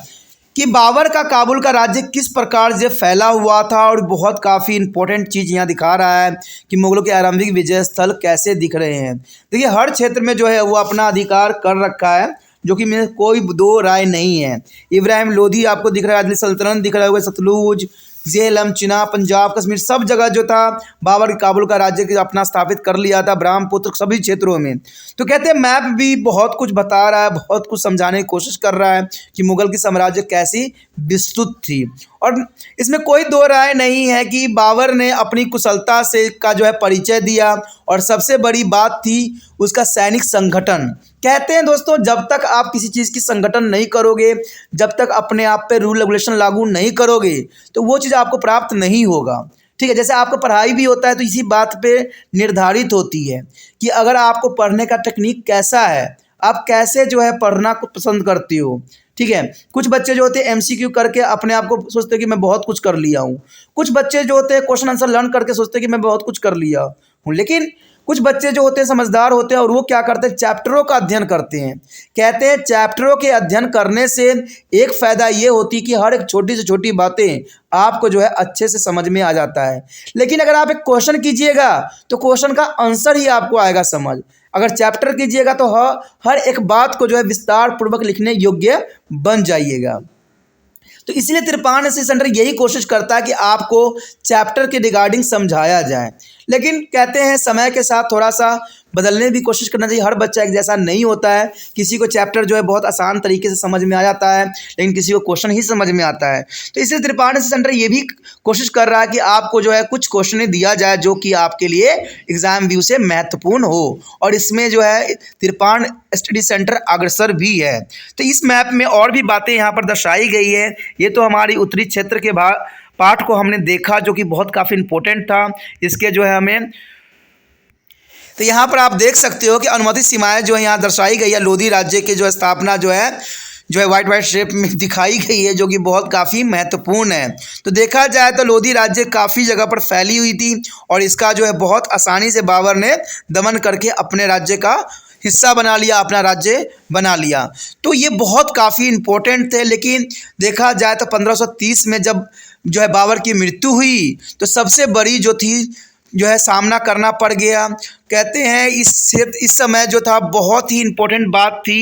कि बाबर का काबुल का राज्य किस प्रकार से फैला हुआ था। और बहुत काफ़ी इंपॉर्टेंट चीज़ यहाँ दिखा रहा है कि मुगलों के आरंभिक विजय स्थल कैसे दिख रहे हैं। देखिए, हर क्षेत्र में जो है वो अपना अधिकार कर रखा है, जो कि में कोई दो राय नहीं है। इब्राहिम लोधी आपको दिख रहा है, दिल्ली सल्तनत दिख रहा है, सतलुज, झेलम, चिनाब, पंजाब, कश्मीर सब जगह जो था बाबर काबुल का राज्य अपना स्थापित कर लिया था, ब्रह्मपुत्र सभी क्षेत्रों में। तो कहते हैं मैप भी बहुत कुछ बता रहा है, बहुत कुछ समझाने की कोशिश कर रहा है कि मुगल की साम्राज्य कैसी विस्तृत थी। और इसमें कोई दो राय नहीं है कि बाबर ने अपनी कुशलता से का जो है परिचय दिया और सबसे बड़ी बात थी उसका सैनिक संगठन। कहते हैं दोस्तों, जब तक आप किसी चीज़ की संगठन नहीं करोगे, जब तक अपने आप पे रूल रेगुलेशन लागू नहीं करोगे, तो वो चीज़ आपको प्राप्त नहीं होगा। ठीक है, जैसे आपको पढ़ाई भी होता है तो इसी बात पे निर्धारित होती है कि अगर आपको पढ़ने का टेक्निक कैसा है, आप कैसे जो है पढ़ना को पसंद करती हो। ठीक है, कुछ बच्चे जो होते हैं MCQ करके अपने आप को सोचते हैं कि मैं बहुत कुछ कर लिया हूँ। कुछ बच्चे जो होते हैं क्वेश्चन आंसर लर्न करके सोचते हैं कि मैं बहुत कुछ कर लिया हूँ। लेकिन कुछ बच्चे जो होते हैं समझदार होते हैं और वो क्या करते हैं, चैप्टरों का अध्ययन करते हैं। कहते हैं चैप्टरों के अध्ययन करने से एक फ़ायदा ये होती है कि हर एक छोटी से छोटी बातें आपको जो है अच्छे से समझ में आ जाता है। लेकिन अगर आप एक क्वेश्चन कीजिएगा तो क्वेश्चन का आंसर ही आपको आएगा समझ। अगर चैप्टर कीजिएगा तो हर एक बात को जो है विस्तार पूर्वक लिखने योग्य बन जाइएगा। तो इसलिए त्रिपान स्टडी सेंटर यही कोशिश करता है कि आपको चैप्टर के रिगार्डिंग समझाया जाए। लेकिन कहते हैं समय के साथ थोड़ा सा बदलने की कोशिश करना चाहिए। हर बच्चा एक जैसा नहीं होता है। किसी को चैप्टर जो है बहुत आसान तरीके से समझ में आ जाता है, लेकिन किसी को क्वेश्चन ही समझ में आता है। तो इसलिए त्रिपान स्टडी सेंटर ये भी कोशिश कर रहा है कि आपको जो है कुछ क्वेश्चन दिया जाए जो कि आपके लिए एग्जाम व्यू से महत्वपूर्ण हो। और इसमें जो है त्रिपान स्टडी सेंटर अग्रसर भी है। तो इस मैप में और भी बातें यहाँ पर दर्शाई गई है। ये तो हमारी उत्तरी क्षेत्र के पार्ट को हमने देखा जो कि बहुत काफ़ी इंपॉर्टेंट था। इसके जो है हमें तो यहाँ पर आप देख सकते हो कि अनुमति सीमाएं जो है यहाँ दर्शाई गई है। लोधी राज्य की जो स्थापना जो है जो है वाइट वाइट शेप में दिखाई गई है, जो कि बहुत काफ़ी महत्वपूर्ण है। तो देखा जाए तो लोधी राज्य काफ़ी जगह पर फैली हुई थी और इसका जो है बहुत आसानी से बाबर ने दमन करके अपने राज्य का हिस्सा बना लिया, अपना राज्य बना लिया। तो ये बहुत काफ़ी इम्पोर्टेंट थे। लेकिन देखा जाए तो 1530 में जब जो है बाबर की मृत्यु हुई तो सबसे बड़ी जो थी जो है सामना करना पड़ गया। कहते हैं इस समय जो था बहुत ही इम्पोर्टेंट बात थी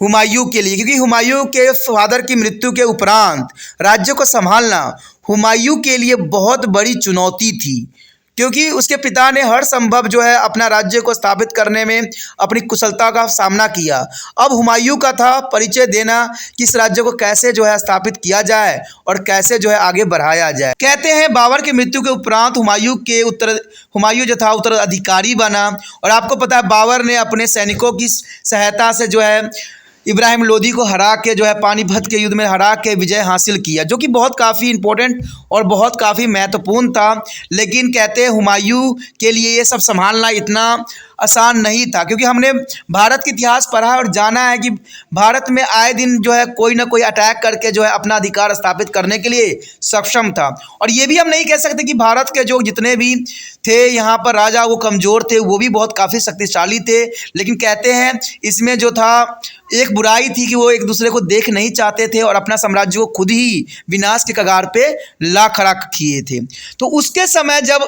हुमायूं के लिए, क्योंकि हुमायूं के फादर की मृत्यु के उपरांत राज्य को संभालना हुमायूं के लिए बहुत बड़ी चुनौती थी, क्योंकि उसके पिता ने हर संभव जो है अपना राज्य को स्थापित करने में अपनी कुशलता का सामना किया। अब हुमायूं का था परिचय देना कि इस राज्य को कैसे जो है स्थापित किया जाए और कैसे जो है आगे बढ़ाया जाए। कहते हैं बाबर की मृत्यु के उपरांत हुमायूं जो था उत्तराधिकारी बना और आपको पता है बाबर ने अपने सैनिकों की सहायता से जो है इब्राहिम लोदी को हरा के जो है पानीपत के युद्ध में हरा के विजय हासिल किया, जो कि बहुत काफ़ी इम्पोर्टेंट और बहुत काफ़ी महत्वपूर्ण था। लेकिन कहते हैं हुमायूं के लिए ये सब संभालना इतना आसान नहीं था, क्योंकि हमने भारत का इतिहास पढ़ा और जाना है कि भारत में आए दिन जो है कोई ना कोई अटैक करके जो है अपना अधिकार स्थापित करने के लिए सक्षम था। और ये भी हम नहीं कह सकते कि भारत के जो जितने भी थे यहाँ पर राजा वो कमज़ोर थे, वो भी बहुत काफ़ी शक्तिशाली थे। लेकिन कहते हैं इसमें जो था एक बुराई थी कि वो एक दूसरे को देख नहीं चाहते थे और अपना साम्राज्य को खुद ही विनाश के कगार पे ला खड़ा किए थे। तो उसके समय जब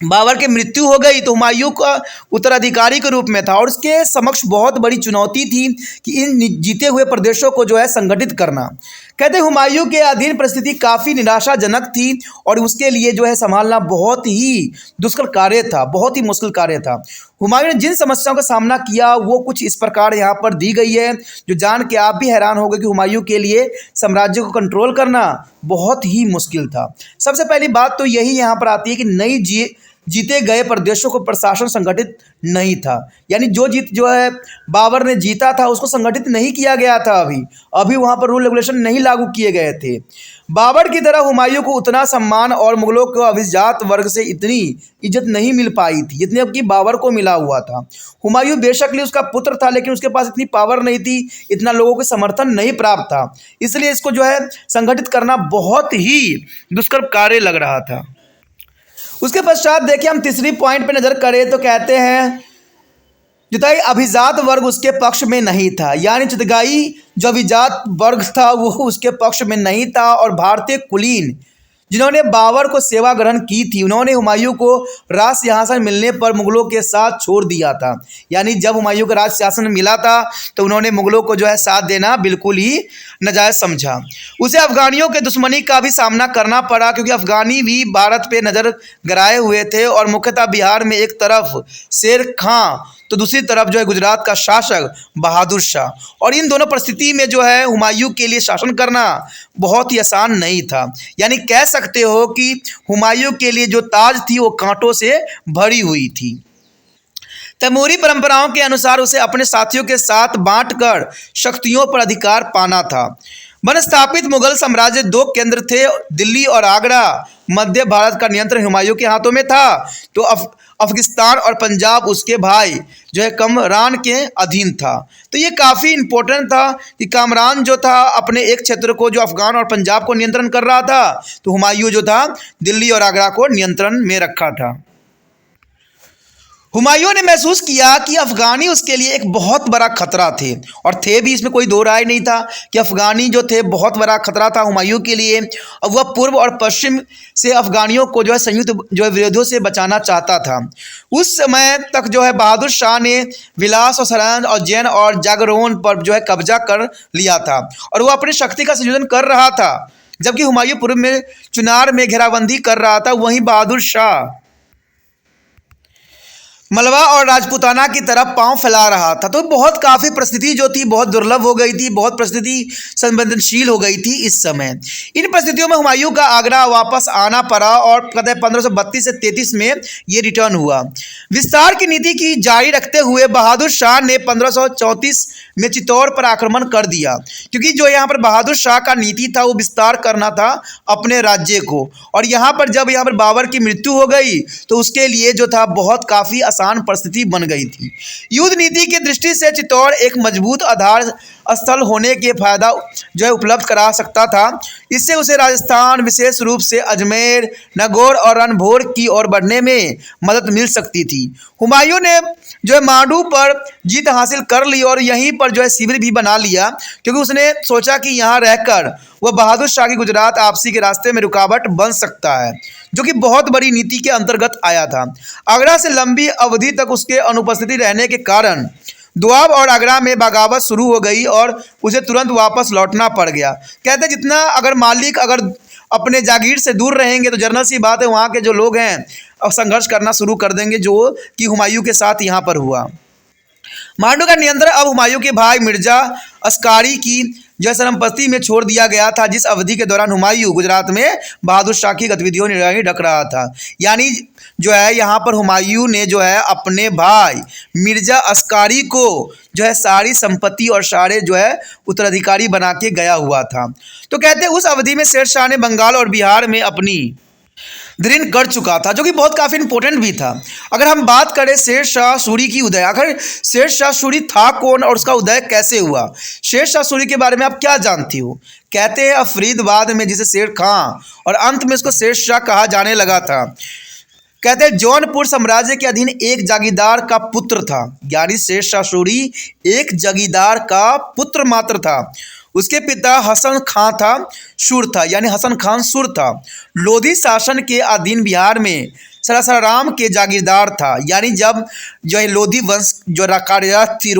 बाबर की मृत्यु हो गई तो हुमायूं का उत्तराधिकारी के रूप में था और उसके समक्ष बहुत बड़ी चुनौती थी कि इन जीते हुए प्रदेशों को जो है संगठित करना। कहते हुमायूं के अधीन परिस्थिति काफ़ी निराशाजनक थी और उसके लिए जो है संभालना बहुत ही दुष्कर कार्य था, बहुत ही मुश्किल कार्य था। हुमायूं ने जिन समस्याओं का सामना किया वो कुछ इस प्रकार यहाँ पर दी गई है, जो जान के आप भी हैरान हो गए कि हुमायूं के लिए साम्राज्य को कंट्रोल करना बहुत ही मुश्किल था। सबसे पहली बात तो यही यहाँ पर आती है कि जीते गए प्रदेशों को प्रशासन संगठित नहीं था, यानी जो है बाबर ने जीता था उसको संगठित नहीं किया गया था। अभी वहाँ पर रूल रेगुलेशन नहीं लागू किए गए थे। बाबर की तरह हुमायूं को उतना सम्मान और मुगलों को अभिजात वर्ग से इतनी इज्जत नहीं मिल पाई थी जितनी अब की बाबर को मिला हुआ था। हुमायूं बेशक उसका पुत्र था, लेकिन उसके पास इतनी पावर नहीं थी, इतना लोगों के समर्थन नहीं प्राप्त था, इसलिए इसको जो है संगठित करना बहुत ही दुष्कर कार्य लग रहा था। उसके पश्चात देखिए हम तीसरी पॉइंट पे नज़र करें तो कहते हैं चितगाई अभिजात वर्ग उसके पक्ष में नहीं था, यानी चितगाई जो अभिजात वर्ग था वो उसके पक्ष में नहीं था। और भारतीय कुलीन जिन्होंने बाबर को सेवा ग्रहण की थी उन्होंने हुमायूं को राज सिंहासन मिलने पर मुगलों के साथ छोड़ दिया था, यानी जब हुमायूं को राज सिंहासन मिला था तो उन्होंने मुगलों को जो है साथ देना बिल्कुल ही नाजायज़ समझा। उसे अफगानियों के दुश्मनी का भी सामना करना पड़ा, क्योंकि अफगानी भी भारत पे नज़र गड़ाए हुए थे और मुख्यतः बिहार में एक तरफ शेर खां तो दूसरी तरफ जो है गुजरात का शासक बहादुर शाह, और इन दोनों परिस्थिति में जो है हुमायूं के लिए शासन करना बहुत ही आसान नहीं था। यानी कह सकते हो कि हुमायूं के लिए जो ताज थी वो कांटों से भरी हुई थी। तैमूरी परंपराओं के अनुसार उसे अपने साथियों के साथ बांटकर शक्तियों पर अधिकार पाना था। बनस्थापित मुगल साम्राज्य दो केंद्र थे, दिल्ली और आगरा। मध्य भारत का नियंत्रण हुमायूं के हाथों में था, तो अफगानिस्तान और पंजाब उसके भाई जो है कामरान के अधीन था। तो ये काफ़ी इम्पोर्टेंट था कि कामरान जो था अपने एक क्षेत्र को जो अफगान और पंजाब को नियंत्रण कर रहा था, तो हुमायूं जो था दिल्ली और आगरा को नियंत्रण में रखा था। हुमायूं ने महसूस किया कि अफगानी उसके लिए एक बहुत बड़ा खतरा थे, और थे भी, इसमें कोई दो राय नहीं था कि अफगानी जो थे बहुत बड़ा खतरा था हुमायूं के लिए। अब वह पूर्व और पश्चिम से अफगानियों को जो है संयुक्त जो है विरोधियों से बचाना चाहता था। उस समय तक जो है बहादुर शाह ने विलास और सरंज और जैन और जागरोन पर जो है कब्जा कर लिया था और वह अपनी शक्ति का संयोजन कर रहा था। जबकि हुमायूं पूर्व में चुनार में घेराबंदी कर रहा था, वहीं बहादुर शाह मलवा और राजपूताना की तरफ पांव फैला रहा था। तो बहुत काफ़ी परिस्थिति जो थी बहुत दुर्लभ हो गई थी, बहुत परिस्थिति संवेदनशील हो गई थी इस समय। इन परिस्थितियों में हुमायूं का आगरा वापस आना पड़ा और कहते हैं 1532 से 33 में ये रिटर्न हुआ। विस्तार की नीति की जारी रखते हुए बहादुर शाह ने 1534 में चित्तौड़ पर आक्रमण कर दिया, क्योंकि जो यहाँ पर बहादुर शाह का नीति था वो विस्तार करना था अपने राज्य को। और यहाँ पर जब यहाँ पर बाबर की मृत्यु हो गई तो उसके लिए जो था बहुत काफ़ी आसान परिस्थिति बन गई थी। युद्ध नीति की दृष्टि से चित्तौड़ एक मजबूत आधार स्थल होने के फायदा जो है उपलब्ध करा सकता था। इससे उसे राजस्थान, विशेष रूप से अजमेर, नागौर और रणभोर की ओर बढ़ने में मदद मिल सकती थी। हुमायूं ने जो है मांडू पर जीत हासिल कर ली और यहीं पर जो है शिविर भी बना लिया, क्योंकि उसने सोचा कि यहाँ रहकर वह बहादुर शाह की गुजरात वापसी के रास्ते में रुकावट बन सकता है, जो कि बहुत बड़ी नीति के अंतर्गत आया था। आगरा से लंबी अवधि तक उसके अनुपस्थिति रहने के कारण दोआब और आगरा में बगावत शुरू हो गई और उसे तुरंत वापस लौटना पड़ गया। कहते जितना अगर मालिक अगर अपने जागीर से दूर रहेंगे तो जनरल सी बात है वहाँ के जो लोग हैं अब संघर्ष करना शुरू कर देंगे, जो कि हुमायूं के साथ यहाँ पर हुआ। मांडू का नियंत्रण अब हुमायूं के भाई मिर्जा अस्कारी की जो संपत्ति में छोड़ दिया गया था, जिस अवधि के दौरान हुमायूं गुजरात में बहादुर शाह की गतिविधियों ने ढक रहा था। यानी जो है यहाँ पर हुमायूं ने जो है अपने भाई मिर्जा अस्कारी को जो है सारी संपत्ति और सारे जो है उत्तराधिकारी बना के गया हुआ था। तो कहते हैं उस अवधि में शेर शाह ने बंगाल और बिहार में अपनी दृढ़ कर चुका था, जो कि बहुत काफ़ी इंपॉर्टेंट भी था। अगर हम बात करें शेर शाह सूरी की उदय, आखिर शेर शाह सूरी था कौन और उसका उदय कैसे हुआ? शेर शाह सूरी के बारे में आप क्या जानती हो? कहते हैं फरीदाबाद में जिसे शेर खां और अंत में उसको शेर शाह कहा जाने लगा था। कहते हैं जौनपुर साम्राज्य के अधीन एक जागीरदार का पुत्र था, यानी शेर शाह सूरी एक जागीरदार का पुत्र मात्र था। उसके पिता हसन खां था, सुर था, यानी हसन खान सुर था। लोधी शासन के अधीन बिहार में सासाराम के जागीरदार था, यानी जब जो है लोधी वंश जो कार्यरत थी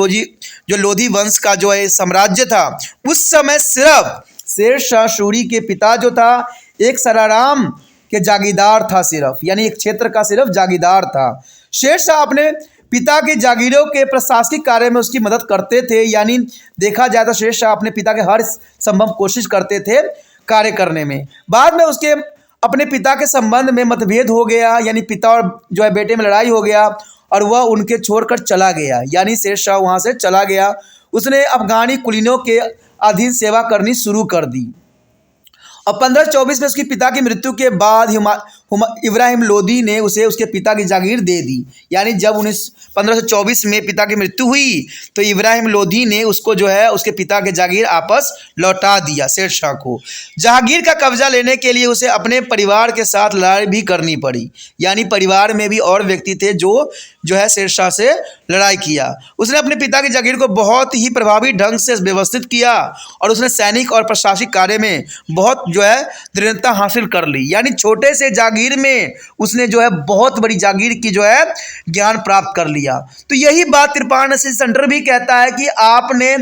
जो लोधी वंश का जो है साम्राज्य था, उस समय सिर्फ शेर शाह सूरी के पिता जो था एक सासाराम के जागीरदार था सिर्फ, यानी एक क्षेत्र का सिर्फ जागीरदार था। शेर शाह अपने पिता के जागीरों के प्रशासनिक कार्य में उसकी मदद करते थे, यानी देखा जाए तो शेर शाह अपने पिता के हर संभव कोशिश करते थे कार्य करने में। बाद में उसके अपने पिता के संबंध में मतभेद हो गया, यानी पिता और जो है बेटे में लड़ाई हो गया और वह उनके छोड़कर चला गया, यानी शेर शाह वहाँ से चला गया। उसने अफगानी कुलीनों के अधीन सेवा करनी शुरू कर दी और 1524 में उसके पिता की मृत्यु के बाद इब्राहिम लोदी ने उसे उसके पिता की जागीर दे दी, यानी जब 1524 में पिता की मृत्यु हुई तो इब्राहिम लोदी ने उसको जो है उसके पिता के जागीर आपस लौटा दिया शेर शाह को। जहांगीर का कब्जा लेने के लिए उसे अपने परिवार के साथ लड़ाई भी करनी पड़ी, यानी परिवार में भी और व्यक्ति थे जो है शेर शाह से लड़ाई किया। उसने अपने पिता की जागीर को बहुत ही प्रभावी ढंग से व्यवस्थित किया और उसने सैनिक और प्रशासनिक कार्य में बहुत जो है दृढ़ता हासिल कर ली, यानी छोटे से जागीर में उसने जो है बहुत बड़ी जागीर की जो है ज्ञान प्राप्त कर लिया। तो यही बात तिरपान नसीह सेंटर भी कहता है कि आपने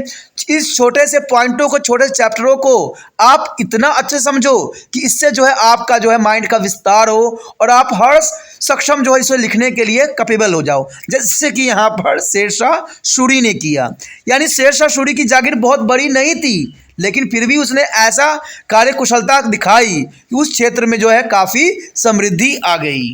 इस छोटे से पॉइंटों को, छोटे से चैप्टरों को आप इतना अच्छे समझो कि इससे जो है आपका जो है माइंड का विस्तार हो और आप हर सक्षम जो है इसे लिखने के लिए कैपेबल हो जाओ, जैसे कि यहाँ पर शेर शाह सूरी ने किया। यानी शेर शाह सूरी की जागीर बहुत बड़ी नहीं थी, लेकिन फिर भी उसने ऐसा कार्य कुशलता दिखाई कि उस क्षेत्र में जो है काफ़ी समृद्धि आ गई।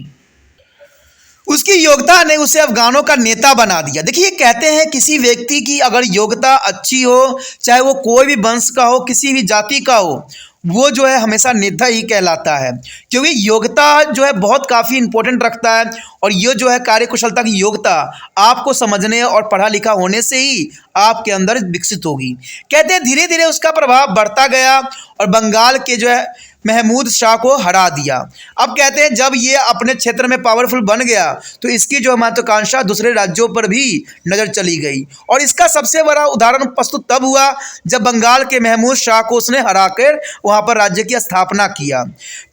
उसकी योग्यता ने उसे अफगानों का नेता बना दिया। देखिए कहते हैं किसी व्यक्ति की अगर योग्यता अच्छी हो, चाहे वो कोई भी वंश का हो, किसी भी जाति का हो, वो जो है हमेशा नेता ही कहलाता है, क्योंकि योग्यता जो है बहुत काफ़ी इंपॉर्टेंट रखता है और ये जो है कार्यकुशलता की योग्यता आपको समझने और पढ़ा लिखा होने से ही आपके अंदर विकसित होगी। कहते हैं धीरे धीरे उसका प्रभाव बढ़ता गया और बंगाल के जो है महमूद शाह को हरा दिया। अब कहते हैं जब ये अपने क्षेत्र में पावरफुल बन गया तो इसकी जो महत्वाकांक्षा दूसरे राज्यों पर भी नज़र चली गई और इसका सबसे बड़ा उदाहरण प्रस्तुत तब हुआ जब बंगाल के महमूद शाह को उसने हराकर वहाँ पर राज्य की स्थापना किया।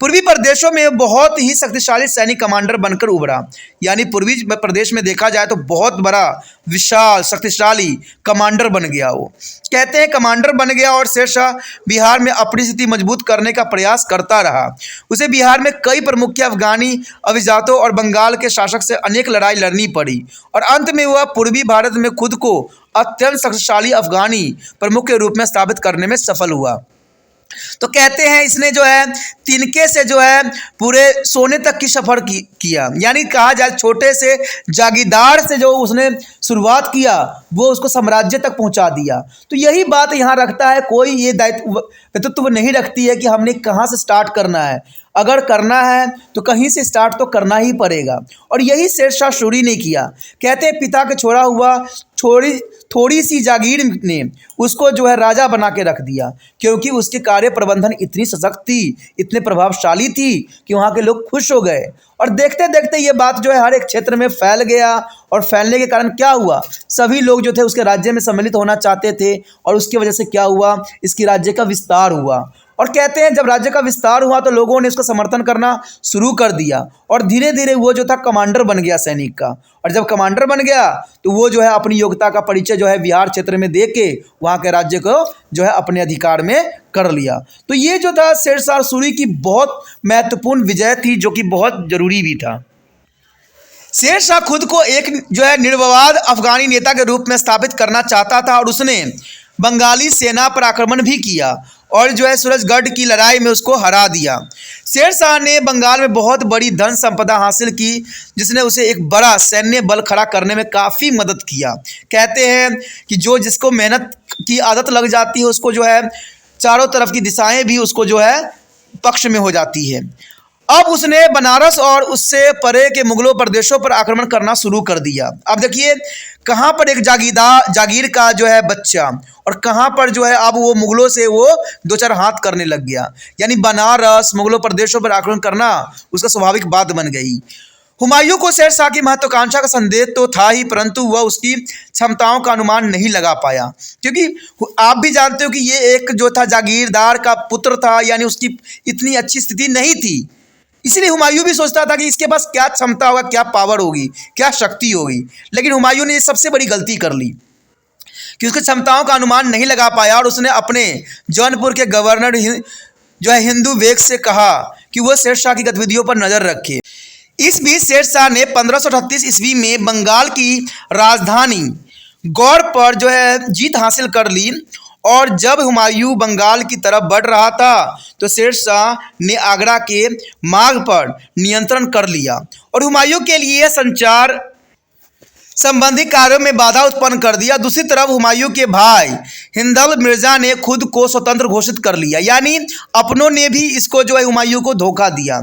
पूर्वी प्रदेशों में बहुत ही शक्तिशाली सैनिक कमांडर बनकर उभरा, यानी पूर्वी प्रदेश में देखा जाए तो बहुत बड़ा विशाल शक्तिशाली कमांडर बन गया वो। कहते हैं कमांडर बन गया और शेर शाह बिहार में अपनी स्थिति मजबूत करने का प्रयास करता रहा। उसे बिहार में कई प्रमुख अफगानी अभिजातों और बंगाल के शासक से अनेक लड़ाई लड़नी पड़ी और अंत में वह पूर्वी भारत में खुद को अत्यंत शक्तिशाली अफगानी प्रमुख के रूप में स्थापित करने में सफल हुआ। तो कहते हैं इसने जो है तिनके से जो है पूरे सोने तक की सफ़र किया, यानी कहा जाए छोटे से जागीरदार से जो उसने शुरुआत किया वो उसको साम्राज्य तक पहुंचा दिया। तो यही बात यहाँ रखता है, कोई ये दायित्व नहीं रखती है कि हमने कहाँ से स्टार्ट करना है। अगर करना है तो कहीं से स्टार्ट तो करना ही पड़ेगा। और यही शेरशाह सूरी ने किया। कहते हैं पिता के छोड़ा हुआ थोड़ी सी जागीर ने उसको जो है राजा बना के रख दिया, क्योंकि उसके कार्य प्रबंधन इतनी सशक्त थी, इतने प्रभावशाली थी कि वहाँ के लोग खुश हो गए। और देखते देखते ये बात जो है हर एक क्षेत्र में फैल गया। और फैलने के कारण क्या हुआ, सभी लोग जो थे उसके राज्य में सम्मिलित होना चाहते थे, और उसकी वजह से क्या हुआ, इसकी राज्य का विस्तार हुआ। और कहते हैं जब राज्य का विस्तार हुआ तो लोगों ने उसका समर्थन करना शुरू कर दिया, और धीरे धीरे वो जो था कमांडर बन गया सैनिक का। और जब कमांडर बन गया तो वो जो है अपनी योग्यता का परिचय जो है बिहार क्षेत्र में दे के वहाँ के राज्य को जो है अपने अधिकार में कर लिया। तो ये जो था शेरशाह सूरी की बहुत महत्वपूर्ण विजय थी, जो कि बहुत जरूरी भी था। शेरशाह खुद को एक जो है निर्विवाद अफगानी नेता के रूप में स्थापित करना चाहता था, और उसने बंगाली सेना पर आक्रमण भी किया और जो है सूरजगढ़ की लड़ाई में उसको हरा दिया। शेरशाह ने बंगाल में बहुत बड़ी धन संपदा हासिल की, जिसने उसे एक बड़ा सैन्य बल खड़ा करने में काफ़ी मदद किया। कहते हैं कि जो जिसको मेहनत की आदत लग जाती है उसको जो है चारों तरफ की दिशाएं भी उसको जो है पक्ष में हो जाती है। अब उसने बनारस और उससे परे के मुगलों प्रदेशों पर आक्रमण करना शुरू कर दिया। अब देखिए कहाँ पर एक जागीर का जो है बच्चा, और कहाँ पर जो है अब वो मुगलों से वो दो चार हाथ करने लग गया। यानी बनारस मुगलों प्रदेशों पर आक्रमण करना उसका स्वाभाविक बात बन गई। हुमायूं को शेरशाह की महत्वाकांक्षा का संदेह तो था ही, परंतु वह उसकी क्षमताओं का अनुमान नहीं लगा पाया, क्योंकि आप भी जानते हो कि ये एक जो था जागीरदार का पुत्र था, यानी उसकी इतनी अच्छी स्थिति नहीं थी। इसीलिए हुमायूं भी सोचता था कि इसके पास क्या क्षमता होगा, क्या पावर होगी, क्या शक्ति होगी। लेकिन हुमायूं ने ये सबसे बड़ी गलती कर ली कि उसकी क्षमताओं का अनुमान नहीं लगा पाया, और उसने अपने जौनपुर के गवर्नर जो है हिंदू बेग से कहा कि वह शेरशाह की गतिविधियों पर नजर रखे। इस बीच शेरशाह ने 1538 ईस्वी में बंगाल की राजधानी गौड़ पर जो है जीत हासिल कर ली। और जब हुमायूं बंगाल की तरफ बढ़ रहा था तो शेरशाह ने आगरा के मार्ग पर नियंत्रण कर लिया, और हुमायूं के लिए संचार संबंधी कार्यों में बाधा उत्पन्न कर दिया। दूसरी तरफ हुमायूं के भाई हिंदल मिर्जा ने खुद को स्वतंत्र घोषित कर लिया, यानी अपनों ने भी इसको जो है हुमायूं को धोखा दिया।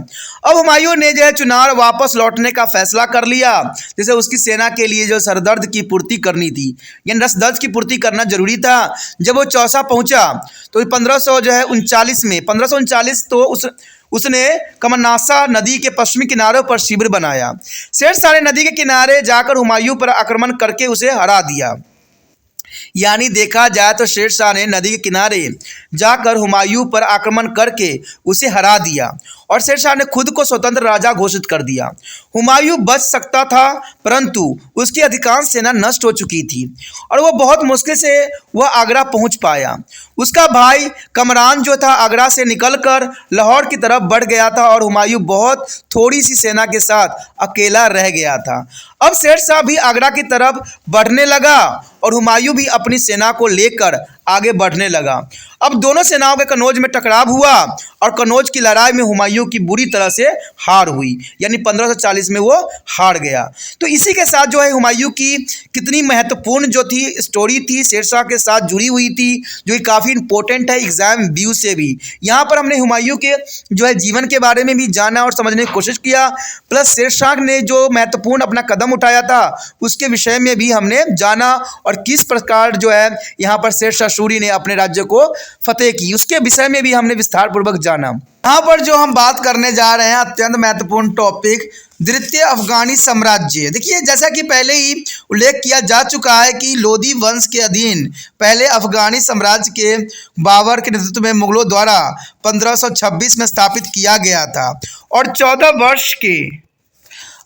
अब हुमायूं ने जो है चुनार वापस लौटने का फैसला कर लिया, जैसे उसकी सेना के लिए जो सरदर्द की पूर्ति करनी थी, यानी रसदर्द की पूर्ति करना जरूरी था। जब वो चौसा पहुंचा तो 1539 तो उसने कमनासा नदी के पश्चिमी किनारों पर शिविर बनाया। शेरशाह ने नदी के किनारे जाकर हुमायूं पर आक्रमण करके उसे हरा दिया। यानी देखा जाए तो शेरशाह ने नदी के किनारे जाकर हुमायूं पर आक्रमण करके उसे हरा दिया, और शेरशाह ने खुद को स्वतंत्र राजा घोषित कर दिया। हुमायूं बच सकता था, परंतु उसकी अधिकांश सेना नष्ट हो चुकी थी, और वह बहुत मुश्किल से वह आगरा पहुंच पाया। उसका भाई कमरान जो था आगरा से निकलकर लाहौर की तरफ बढ़ गया था, और हुमायूं बहुत थोड़ी सी सेना के साथ अकेला रह गया था। अब शेरशाह भी आगरा की तरफ बढ़ने लगा, और हुमायूं भी अपनी सेना को लेकर आगे बढ़ने लगा। अब दोनों सेनाओं के कन्नौज में टकराव हुआ, और कन्नौज की लड़ाई में हुमायूं की बुरी तरह से हार हुई, यानी 1540 में वो हार गया। तो इसी के साथ जो है हुमायूं की कितनी महत्वपूर्ण जो थी स्टोरी थी शेरशाह के साथ जुड़ी हुई थी, जो कि काफ़ी इंपॉर्टेंट है एग्जाम व्यू से भी। यहाँ पर हमने हुमायूं के जो है जीवन के बारे में भी जाना और समझने की कोशिश किया, प्लस शेरशाह ने जो महत्वपूर्ण अपना कदम उठाया था उसके विषय में भी हमने जाना, और किस प्रकार जो है यहाँ पर शेरशाह सूरी ने अपने राज्य को फतेह की उसके विषय में भी हमने विस्तार पूर्वक जाना। यहाँ पर जो हम बात करने जा रहे हैं अत्यंत महत्वपूर्ण टॉपिक द्वितीय अफगानी साम्राज्य। देखिए जैसा कि पहले ही उल्लेख किया जा चुका है कि लोदी वंश के अधीन पहले अफगानी साम्राज्य के बाबर के नेतृत्व में मुगलों द्वारा 1526 में स्थापित किया गया था, और 14 वर्ष के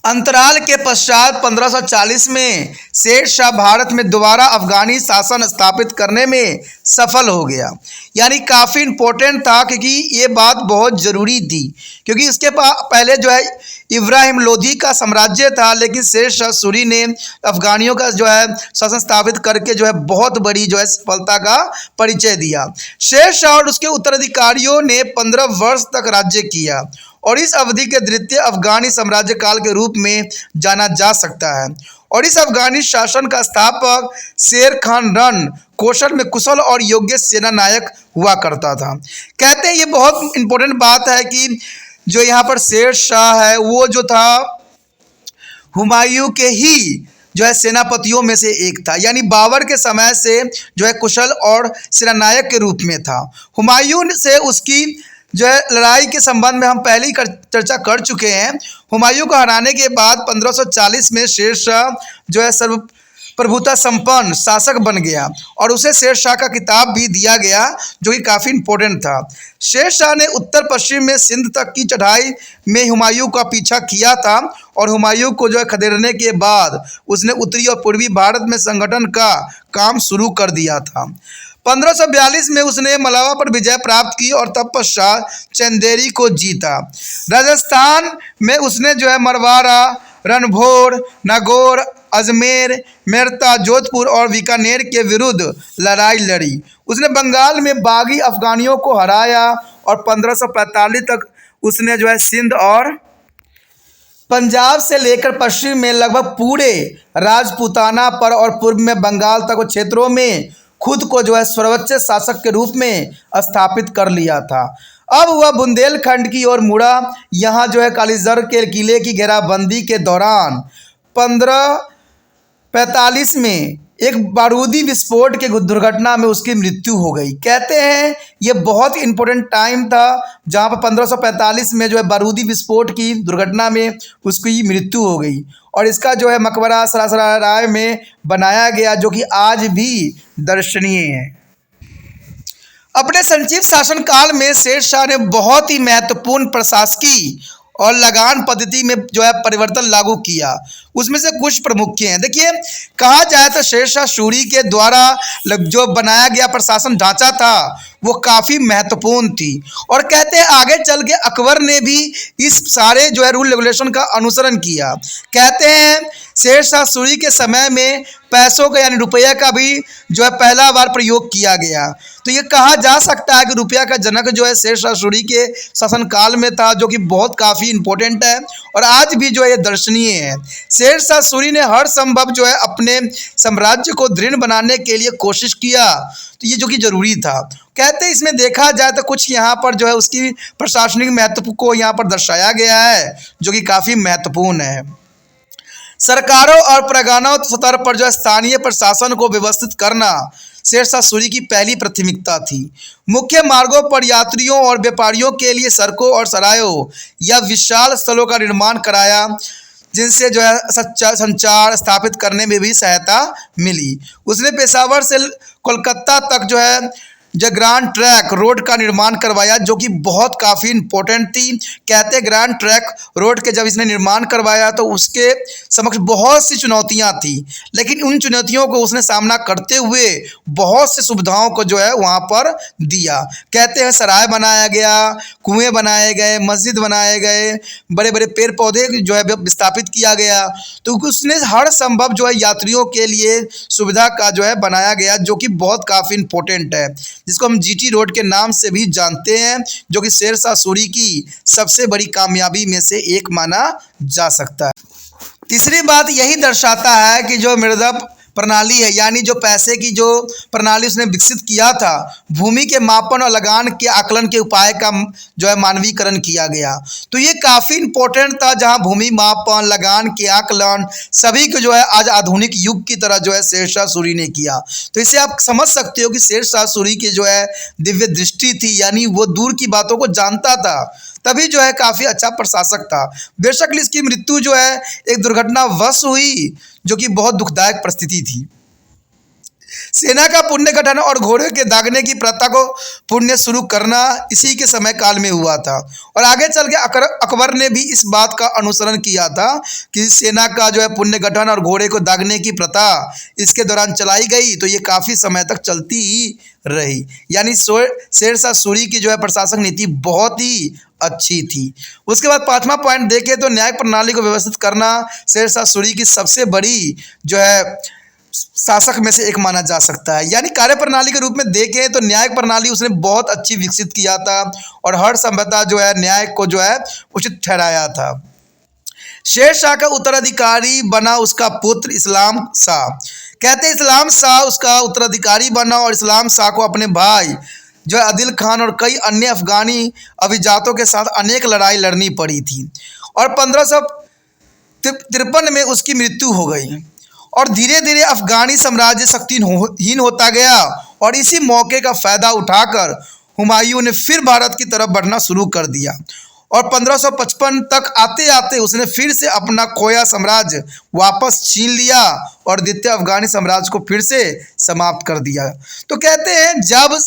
अंतराल के पश्चात 1540 में शेरशाह भारत में दोबारा अफगानी शासन स्थापित करने में सफल हो गया। यानी काफ़ी इम्पोर्टेंट था, क्योंकि ये बात बहुत ज़रूरी थी, क्योंकि इसके पहले जो है इब्राहिम लोदी का साम्राज्य था, लेकिन शेरशाह सूरी ने अफगानियों का जो है शासन स्थापित करके जो है बहुत बड़ी जो है सफलता का परिचय दिया। शेरशाह और उसके उत्तराधिकारियों ने 15 वर्ष तक राज्य किया, और इस अवधि के द्वितीय अफगानी साम्राज्य काल के रूप में जाना जा सकता है। और इस अफगानी शासन का स्थापक शेर खान रन कौशल में कुशल और योग्य सेना नायक हुआ करता था। कहते हैं ये बहुत इंपॉर्टेंट बात है कि जो यहाँ पर शेर शाह है वो जो था हुमायूं के ही जो है सेनापतियों में से एक था, यानी बाबर के समय से जो है कुशल और सेनानायक के रूप में था। हुमायूं से उसकी जो है लड़ाई के संबंध में हम पहले ही चर्चा कर चुके हैं। हुमायूं को हराने के बाद 1540 में शेर शाह जो है सर्व प्रभुता संपन्न शासक बन गया और उसे शेर शाह का खिताब भी दिया गया, जो कि काफ़ी इम्पोर्टेंट था। शेर शाह ने उत्तर पश्चिम में सिंध तक की चढ़ाई में हुमायूं का पीछा किया था और हुमायूं को जो है खदेड़ने के बाद उसने उत्तरी और पूर्वी भारत में संगठन का काम शुरू कर दिया था। 1542 में उसने मलावा पर विजय प्राप्त की और तत्पश्चात चंदेरी को जीता। राजस्थान में उसने जो है मरवाड़ा, रणभोर, नागौर, अजमेर, मेरता, जोधपुर और बीकानेर के विरुद्ध लड़ाई लड़ी। उसने बंगाल में बागी अफगानियों को हराया और 1545 तक उसने जो है सिंध और पंजाब से लेकर पश्चिम में लगभग पूरे राजपूताना पर और पूर्व में बंगाल तक क्षेत्रों में खुद को जो है सर्वोच्च शासक के रूप में स्थापित कर लिया था। अब वह बुंदेलखंड की ओर मुड़ा। यहाँ जो है कालीजर के किले की घेराबंदी के दौरान 1545 में एक बारूदी विस्फोट के दुर्घटना में उसकी मृत्यु हो गई। कहते हैं ये बहुत इंपॉर्टेंट टाइम था जहाँ पर 1545 में जो है बारूदी विस्फोट की दुर्घटना में उसकी मृत्यु हो गई और इसका जो है मकबरा सरासराय में बनाया गया, जो कि आज भी दर्शनीय है। अपने संक्षिप्त शासनकाल में शेर शाह ने बहुत ही महत्वपूर्ण प्रशासकीय और लगान पद्धति में जो है परिवर्तन लागू किया। उसमें से कुछ प्रमुख हैं। देखिए, कहा जाए तो शेर शाह सूरी के द्वारा जो बनाया गया प्रशासन ढांचा था वो काफ़ी महत्वपूर्ण थी और कहते हैं आगे चल के अकबर ने भी इस सारे जो है रूल रेगुलेशन का अनुसरण किया। कहते हैं शेर शाह सूरी के समय में पैसों का यानी रुपया का भी जो है पहला बार प्रयोग किया गया। तो ये कहा जा सकता है कि रुपया का जनक जो है शेर शाह सूरी के शासनकाल में था, जो कि बहुत काफ़ी इम्पोर्टेंट है और आज भी जो है ये दर्शनीय है। शेर शाह सूरी ने हर संभव जो है अपने साम्राज्य को दृढ़ बनाने के लिए कोशिश किया, तो ये जो कि जरूरी था। कहते हैं इसमें देखा जाए तो कुछ यहाँ पर जो है उसकी प्रशासनिक महत्व को यहाँ पर दर्शाया गया है, जो कि काफ़ी महत्वपूर्ण है। सरकारों और परगनाओं स्तर पर जो स्थानीय प्रशासन को व्यवस्थित करना शेर शाह सूरी की पहली प्राथमिकता थी। मुख्य मार्गों पर यात्रियों और व्यापारियों के लिए सड़कों और सरायों या विशाल स्थलों का निर्माण कराया, जिनसे जो है संचार स्थापित करने में भी सहायता मिली। उसने पेशावर से कोलकाता तक जो है ग्रैंड ट्रैक रोड का निर्माण करवाया, जो कि बहुत काफ़ी इम्पोर्टेंट थी। कहते ग्रैंड ट्रैक रोड के जब इसने निर्माण करवाया तो उसके समक्ष बहुत सी चुनौतियां थी, लेकिन उन चुनौतियों को उसने सामना करते हुए बहुत सी सुविधाओं को जो है वहां पर दिया। कहते हैं सराय बनाया गया, कुएं बनाए गए, मस्जिद बनाए गए, बड़े बड़े पेड़ पौधे जो है विस्थापित किया गया। तो उसने हर संभव जो है यात्रियों के लिए सुविधा का जो है बनाया गया, जो कि बहुत काफ़ी इम्पोर्टेंट है, जिसको हम जीटी रोड के नाम से भी जानते हैं, जो कि शेर शाह सूरी की सबसे बड़ी कामयाबी में से एक माना जा सकता है। तीसरी बात यही दर्शाता है कि जो मृदा प्रणाली है, यानी जो पैसे की जो प्रणाली उसने विकसित किया था, भूमि के मापन और लगान के आकलन के उपाय का जो है मानवीकरण किया गया। तो ये काफ़ी इम्पोर्टेंट था, जहां भूमि मापन, लगान के आकलन सभी को जो है आज आधुनिक युग की तरह जो है शेर शाह सूरी ने किया। तो इससे आप समझ सकते हो कि शेर शाह सूरी की जो है दिव्य दृष्टि थी, यानी वो दूर की बातों को जानता था, तभी जो है काफ़ी अच्छा प्रशासक था। बेशक इसकी मृत्यु जो है एक दुर्घटनावश हुई, जो कि बहुत दुखदायक परिस्थिति थी। सेना का पुण्य गठन और घोड़े के दागने की प्रथा को पुण्य शुरू करना इसी के समय काल में हुआ था और आगे चल के अकबर ने भी इस बात का अनुसरण किया था कि सेना का जो है पुण्य गठन और घोड़े को दागने की प्रथा इसके दौरान चलाई गई, तो ये काफ़ी समय तक चलती ही रही। यानी शेर शाह सूरी की जो है प्रशासक नीति बहुत ही अच्छी थी। उसके बाद पांचवा पॉइंट देखें तो न्यायिक प्रणाली को व्यवस्थित करना शेर शाह सूरी की सबसे बड़ी जो है शासक में से एक माना जा सकता है। यानी कार्य प्रणाली के रूप में देखें तो न्यायिक प्रणाली उसने बहुत अच्छी विकसित किया था और हर संभवतः जो है न्याय को जो है उचित ठहराया था। शेर शाह का उत्तराधिकारी बना उसका पुत्र इस्लाम शाह। कहते इस्लाम शाह उसका उत्तराधिकारी बना और इस्लाम शाह को अपने भाई जो है आदिल खान और कई अन्य अफगानी अभिजातों के साथ अनेक लड़ाई लड़नी पड़ी थी और 1553 में उसकी मृत्यु हो गई। और धीरे धीरे अफगानी साम्राज्य शक्तिहीन होता गया और इसी मौके का फ़ायदा उठाकर हुमायूं ने फिर भारत की तरफ बढ़ना शुरू कर दिया और 1555 तक आते आते उसने फिर से अपना खोया साम्राज्य वापस छीन लिया और द्वितीय अफगानी साम्राज्य को फिर से समाप्त कर दिया। तो कहते हैं जब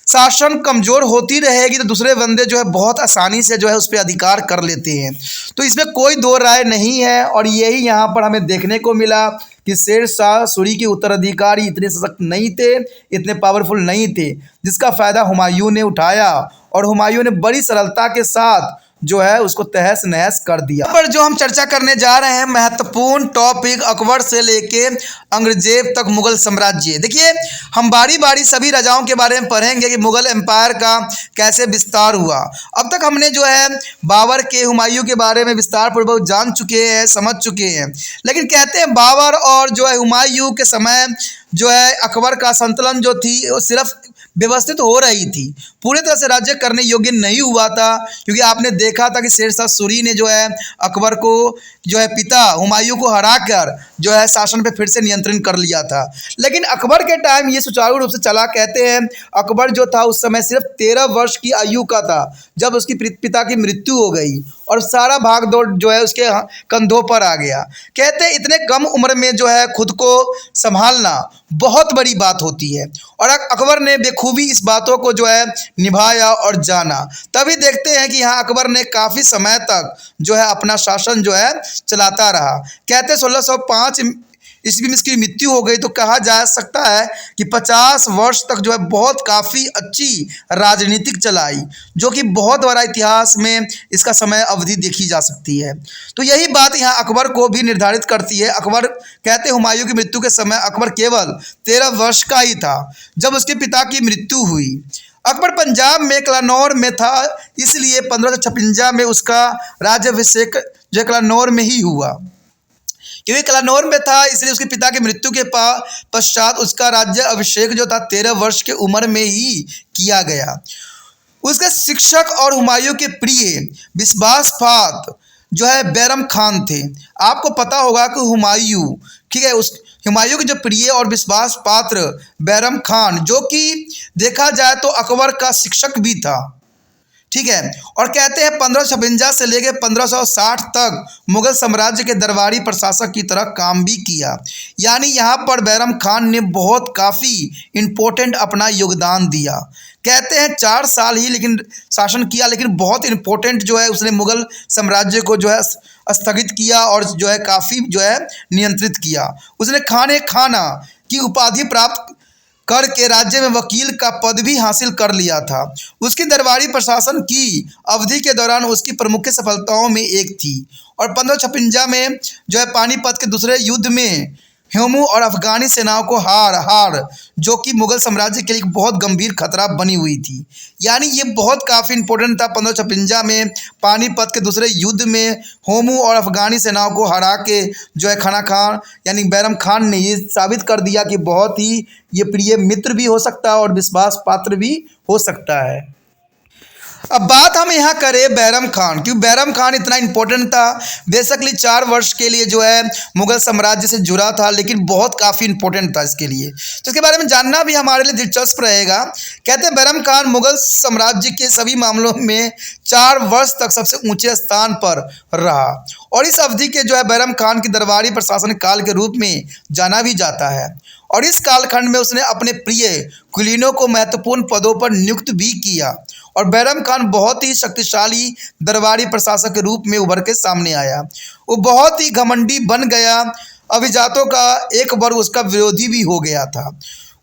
शासन कमज़ोर होती रहेगी तो दूसरे बंदे जो है बहुत आसानी से जो है उस पर अधिकार कर लेते हैं। तो इसमें कोई दो राय नहीं है और यही यहाँ पर हमें देखने को मिला कि शेर शाह सूरी के उत्तराधिकारी इतने सशक्त नहीं थे, इतने पावरफुल नहीं थे, जिसका फ़ायदा हुमायूं ने उठाया और हुमायूं ने बड़ी सरलता के साथ जो है उसको तहस नहस कर दिया। पर जो हम चर्चा करने जा रहे हैं महत्वपूर्ण टॉपिक अकबर से लेके औरंगजेब तक मुगल साम्राज्य। देखिए हम बारी बारी सभी राजाओं के बारे में पढ़ेंगे कि मुगल एम्पायर का कैसे विस्तार हुआ। अब तक हमने जो है बाबर के हुमायूं के बारे में विस्तार पूर्वक जान चुके हैं, समझ चुके हैं, लेकिन कहते हैं बाबर और जो है हुमायूं के समय जो है अकबर का संतुलन जो थी वो सिर्फ व्यवस्थित हो रही थी, पूरे तरह से राज्य करने योग्य नहीं हुआ था। क्योंकि आपने देखा था कि शेर शाह सूरी ने जो है अकबर को जो है पिता हुमायूं को हराकर जो है शासन पे फिर से नियंत्रण कर लिया था। लेकिन अकबर के टाइम ये सुचारू रूप से चला। कहते हैं अकबर जो था उस समय सिर्फ 13 वर्ष की आयु का था जब उसकी पिता की मृत्यु हो गई और सारा भाग दौड़ जो है उसके कंधों पर आ गया। कहते हैं इतने कम उम्र में जो है खुद को संभालना बहुत बड़ी बात होती है और अकबर ने बेखूबी इस बातों को जो है निभाया और जाना। तभी देखते हैं कि यहाँ अकबर ने काफ़ी समय तक जो है अपना शासन जो है चलाता रहा। कहते 1605 ईस्वी में इसकी मृत्यु हो गई। तो कहा जा सकता है कि 50 वर्ष तक जो है बहुत काफ़ी अच्छी राजनीतिक चलाई, जो कि बहुत बड़ा इतिहास में इसका समय अवधि देखी जा सकती है। तो यही बात यहाँ अकबर को भी निर्धारित करती है। अकबर कहते हुमायूं की मृत्यु के समय अकबर केवल 13 वर्ष का ही था जब उसके पिता की मृत्यु हुई। अकबर पंजाब में कलानौर में था, इसलिए 1556 में उसका राज्याभिषेक जो कलानौर में ही हुआ। क्योंकि कलानौर में था इसलिए उसके पिता की मृत्यु के पश्चात उसका राज्य अभिषेक जो था 13 वर्ष की उम्र में ही किया गया। उसके शिक्षक और हुमायूं के प्रिय विश्वासपात जो है बैरम खान थे। आपको पता होगा कि हुमायूं, ठीक है, उस हुमायूं के जो प्रिय और विश्वास पात्र बैरम खान, जो कि देखा जाए तो अकबर का शिक्षक भी था, ठीक है। और कहते हैं 1556 से लेकर 1560 तक मुगल साम्राज्य के दरबारी प्रशासक की तरह काम भी किया। यानी यहाँ पर बैरम खान ने बहुत काफ़ी इम्पोर्टेंट अपना योगदान दिया। कहते हैं 4 साल ही लेकिन शासन किया, लेकिन बहुत इम्पोर्टेंट जो है उसने मुगल साम्राज्य को जो है स्थगित किया और जो है काफ़ी जो है नियंत्रित किया। उसने खाने खाना की उपाधि प्राप्त करके राज्य में वकील का पद भी हासिल कर लिया था। उसकी दरबारी प्रशासन की अवधि के दौरान उसकी प्रमुख सफलताओं में एक थी। और 1556 में जो है पानीपत के दूसरे युद्ध में हुमायूं और अफगानी सेनाओं को हार जो कि मुगल साम्राज्य के लिए बहुत गंभीर खतरा बनी हुई थी। यानी ये बहुत काफ़ी इंपॉर्टेंट था। 1556 में पानीपत के दूसरे युद्ध में हुमायूं और अफगानी सेनाओं को हरा के जो है खाना खान यानी बैरम खान ने ये साबित कर दिया कि बहुत ही ये प्रिय मित्र भी हो सकता है और विश्वास पात्र भी हो सकता है। अब बात हम यहाँ करें बैरम खान, क्योंकि बैरम खान इतना इम्पोर्टेंट था। बेसिकली 4 वर्ष के लिए जो है मुगल साम्राज्य से जुड़ा था, लेकिन बहुत काफ़ी इम्पोर्टेंट था इसके लिए। तो इसके बारे में जानना भी हमारे लिए दिलचस्प रहेगा। कहते हैं बैरम खान मुगल साम्राज्य के सभी मामलों में 4 वर्ष तक सबसे ऊंचे स्थान पर रहा और इस अवधि के जो है बैरम खान की दरबारी प्रशासन काल के रूप में जाना भी जाता है। और इस कालखंड में उसने अपने प्रिय कुलीनों को महत्वपूर्ण पदों पर नियुक्त भी किया और बैरम खान बहुत ही शक्तिशाली दरबारी प्रशासक के रूप में उभर के सामने आया। वो बहुत ही घमंडी बन गया, अभिजातों का एक वर्ग उसका विरोधी भी हो गया था।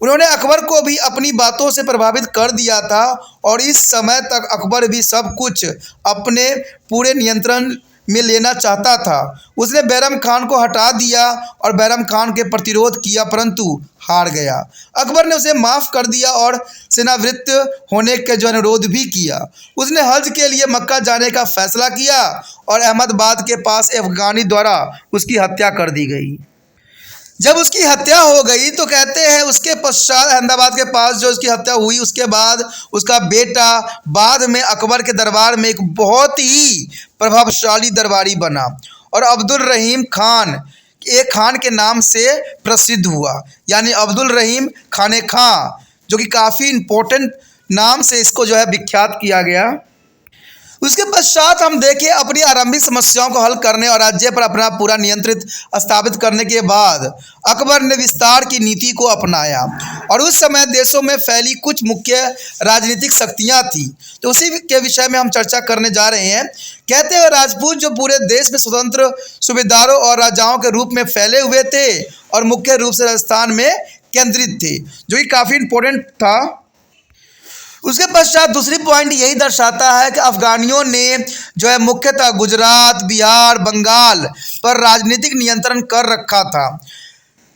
उन्होंने अकबर को भी अपनी बातों से प्रभावित कर दिया था और इस समय तक अकबर भी सब कुछ अपने पूरे नियंत्रण में लेना चाहता था। उसने बैरम खान को हटा दिया और बैरम खान के प्रतिरोध किया, परंतु हार गया। अकबर ने उसे माफ़ कर दिया और सेनावृत्त होने के जो अनुरोध भी किया। उसने हज के लिए मक्का जाने का फैसला किया और अहमदाबाद के पास अफगानी द्वारा उसकी हत्या कर दी गई। जब उसकी हत्या हो गई तो कहते हैं उसके पश्चात अहमदाबाद के पास जो उसकी हत्या हुई उसके बाद उसका बेटा बाद में अकबर के दरबार में एक बहुत ही प्रभावशाली दरबारी बना और अब्दुल रहीम खान एक खान के नाम से प्रसिद्ध हुआ, यानी अब्दुल रहीम खाने खां, जो कि काफ़ी इम्पोर्टेंट नाम से इसको जो है विख्यात किया गया। उसके पश्चात हम देखें अपनी आरंभिक समस्याओं को हल करने और राज्य पर अपना पूरा नियंत्रित स्थापित करने के बाद अकबर ने विस्तार की नीति को अपनाया और उस समय देशों में फैली कुछ मुख्य राजनीतिक शक्तियां थी, तो उसी के विषय में हम चर्चा करने जा रहे हैं। कहते हैं राजपूत जो पूरे देश में स्वतंत्र सूबेदारों और राजाओं के रूप में फैले हुए थे और मुख्य रूप से राजस्थान में केंद्रित थे, जो कि काफ़ी इम्पोर्टेंट था। उसके पश्चात दूसरी पॉइंट यही दर्शाता है कि अफगानियों ने जो है मुख्यतः गुजरात, बिहार, बंगाल पर राजनीतिक नियंत्रण कर रखा था।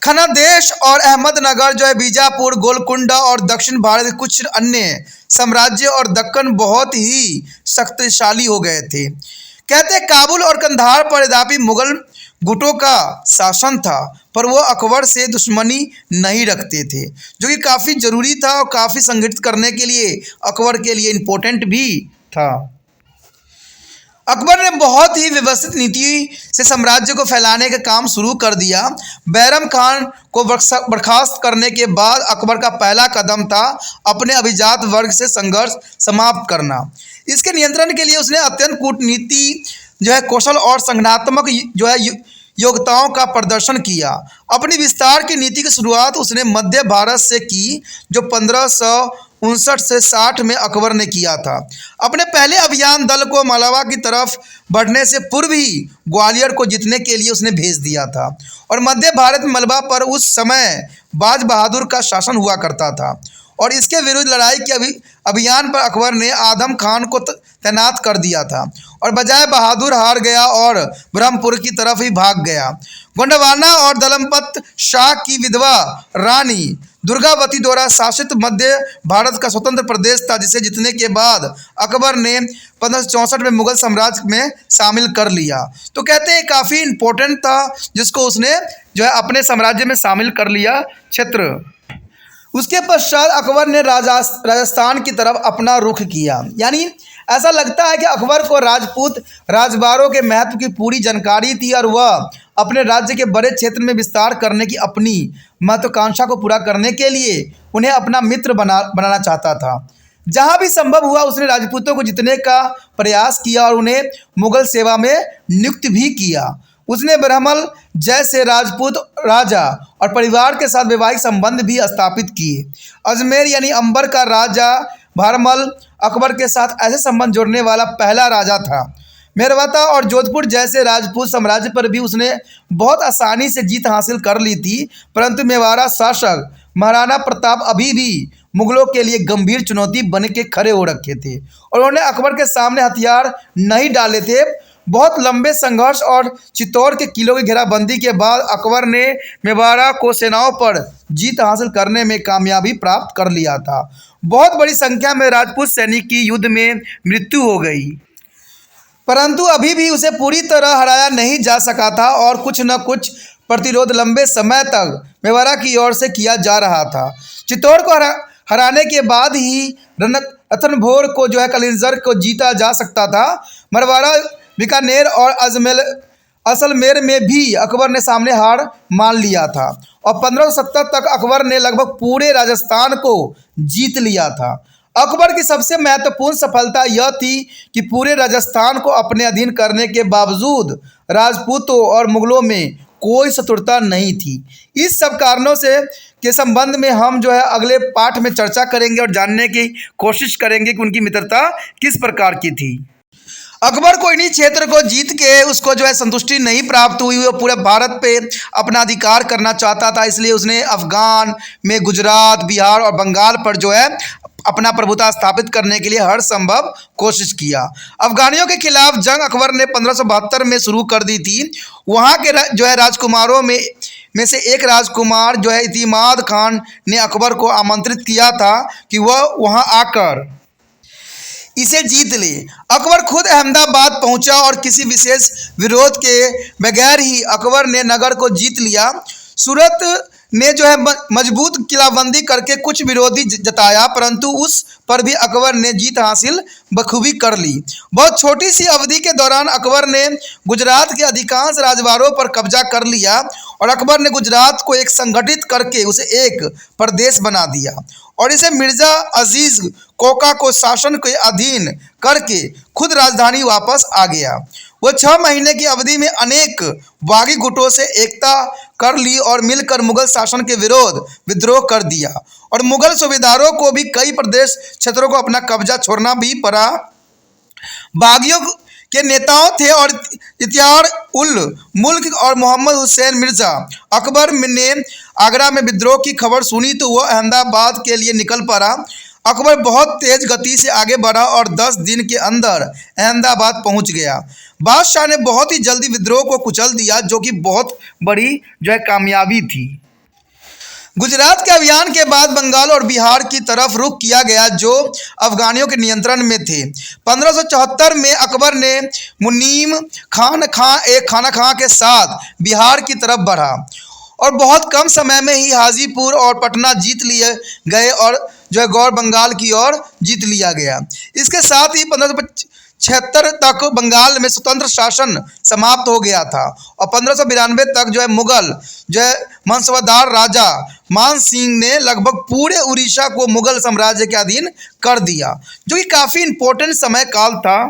खानादेश और अहमदनगर जो है बीजापुर, गोलकुंडा और दक्षिण भारत के कुछ अन्य साम्राज्य और दक्कन बहुत ही शक्तिशाली हो गए थे। कहते काबुल और कंधार पर यद्यपि मुगल गुटों का शासन था, पर वो अकबर से दुश्मनी नहीं रखते थे, जो कि काफ़ी ज़रूरी था और काफ़ी संगठित करने के लिए अकबर के लिए इम्पोर्टेंट भी था। अकबर ने बहुत ही व्यवस्थित नीति से साम्राज्य को फैलाने का काम शुरू कर दिया। बैरम खान को बर्खास्त करने के बाद अकबर का पहला कदम था अपने अभिजात वर्ग से संघर्ष समाप्त करना। इसके नियंत्रण के लिए उसने अत्यंत कूटनीति जो है कौशल और संगठनात्मक जो है योग्यताओं का प्रदर्शन किया। अपनी विस्तार की नीति की शुरुआत उसने मध्य भारत से की, जो 1559 से 60 में अकबर ने किया था। अपने पहले अभियान दल को मालवा की तरफ बढ़ने से पूर्व ही ग्वालियर को जीतने के लिए उसने भेज दिया था और मध्य भारत में मलबा पर उस समय बाज बहादुर का शासन हुआ करता था और इसके विरुद्ध लड़ाई के अभियान पर अकबर ने आदम खान को तैनात कर दिया था और बजाय बहादुर हार गया और ब्रह्मपुर की तरफ ही भाग गया। गोंडवाना और दलमपत शाह की विधवा रानी दुर्गावती द्वारा शासित मध्य भारत का स्वतंत्र प्रदेश था, जिसे जीतने के बाद अकबर ने 1564 में मुगल साम्राज्य में शामिल कर लिया। तो कहते हैं काफ़ी इम्पोर्टेंट था जिसको उसने जो है अपने साम्राज्य में शामिल कर लिया क्षेत्र। उसके पश्चात अकबर ने राजस्थान की तरफ अपना रुख किया, यानी ऐसा लगता है कि अकबर को राजपूत राजबारों के महत्व की पूरी जानकारी थी और वह अपने राज्य के बड़े क्षेत्र में विस्तार करने की अपनी महत्वाकांक्षा को पूरा करने के लिए उन्हें अपना मित्र बनाना चाहता था। जहाँ भी संभव हुआ उसने राजपूतों को जीतने का प्रयास किया और उन्हें मुगल सेवा में नियुक्त भी किया। उसने ब्रह्मल जैसे राजपूत राजा और परिवार के साथ वैवाहिक संबंध भी स्थापित किए। अजमेर यानी अंबर का राजा भरमल अकबर के साथ ऐसे संबंध जोड़ने वाला पहला राजा था। मेरवता और जोधपुर जैसे राजपूत साम्राज्य पर भी उसने बहुत आसानी से जीत हासिल कर ली थी, परंतु मेवाड़ा शासक महाराणा प्रताप अभी भी मुगलों के लिए गंभीर चुनौती बन के खड़े हो रखे थे और उन्होंने अकबर के सामने हथियार नहीं डाले थे। बहुत लंबे संघर्ष और चित्तौड़ के किलों की घेराबंदी के बाद अकबर ने मेवाड़ा को सेनाओं पर जीत हासिल करने में कामयाबी प्राप्त कर लिया था। बहुत बड़ी संख्या में राजपूत सैनिक की युद्ध में मृत्यु हो गई, परंतु अभी भी उसे पूरी तरह हराया नहीं जा सका था और कुछ न कुछ प्रतिरोध लंबे समय तक मेवाड़ा की ओर से किया जा रहा था। चित्तौड़ को हराने के बाद ही रणथंभौर को जो है कलिंजर को जीता जा सकता था। मरवाड़ा, बीकानेर और असलमेर में भी अकबर ने सामने हार मान लिया था और 1570 तक अकबर ने लगभग पूरे राजस्थान को जीत लिया था। अकबर की सबसे महत्वपूर्ण सफलता यह थी कि पूरे राजस्थान को अपने अधीन करने के बावजूद राजपूतों और मुगलों में कोई शत्रुता नहीं थी। इस सब कारणों से के संबंध में हम जो है अगले पाठ में चर्चा करेंगे और जानने की कोशिश करेंगे कि उनकी मित्रता किस प्रकार की थी। अकबर को इन्हीं क्षेत्र को जीत के उसको जो है संतुष्टि नहीं प्राप्त हुई, वो पूरे भारत पे अपना अधिकार करना चाहता था। इसलिए उसने अफगान में गुजरात, बिहार और बंगाल पर जो है अपना प्रभुता स्थापित करने के लिए हर संभव कोशिश किया। अफगानियों के खिलाफ जंग अकबर ने 1572 में शुरू कर दी थी। वहाँ के जो है राजकुमारों में से एक राजकुमार जो है इतिमाद खान ने अकबर को आमंत्रित किया था कि वह वहाँ आकर इसे जीत ले। अकबर खुद अहमदाबाद पहुंचा और किसी विशेष विरोध के बगैर ही अकबर ने नगर को जीत लिया। सूरत ने जो है मजबूत किलाबंदी करके कुछ विरोधी जताया, परंतु उस पर भी अकबर ने जीत हासिल बखूबी कर ली। बहुत छोटी सी अवधि के दौरान अकबर ने गुजरात के अधिकांश राजवाड़ों पर कब्जा कर लिया और अकबर ने गुजरात को एक संगठित करके उसे एक प्रदेश बना दिया और इसे मिर्जा अजीज कोका को शासन के अधीन करके खुद राजधानी वापस आ गया। वो 6 महीने की अवधि में अनेक बागी गुटों से एकता कर ली और मिलकर मुगल शासन के विरोध विद्रोह कर दिया और मुगल सूबेदारों को भी कई प्रदेश क्षेत्रों को अपना कब्जा छोड़ना भी पड़ा। बागियों के नेताओं थे और इख्तियार उल मुल्क और मोहम्मद हुसैन मिर्जा। अकबर ने आगरा में विद्रोह की खबर सुनी तो वह अहमदाबाद के लिए निकल पड़ा। अकबर बहुत तेज गति से आगे बढ़ा और 10 दिन के अंदर अहमदाबाद पहुंच गया। बादशाह ने बहुत ही जल्दी विद्रोह को कुचल दिया, जो कि बहुत बड़ी जो है कामयाबी थी। गुजरात के अभियान के बाद बंगाल और बिहार की तरफ रुख किया गया, जो अफगानियों के नियंत्रण में थे। 1574 में अकबर ने मुनीम खाना खां के साथ बिहार की तरफ बढ़ा और बहुत कम समय में ही हाजीपुर और पटना जीत लिए गए और जो है गौर बंगाल की ओर जीत लिया गया। इसके साथ ही 1576 तक बंगाल में स्वतंत्र शासन समाप्त हो गया था और 1592 तक जो है मुगल जो है मनसबदार राजा मान सिंह ने लगभग पूरे उड़ीसा को मुगल साम्राज्य के अधीन कर दिया, जो कि काफ़ी इम्पोर्टेंट समय काल था।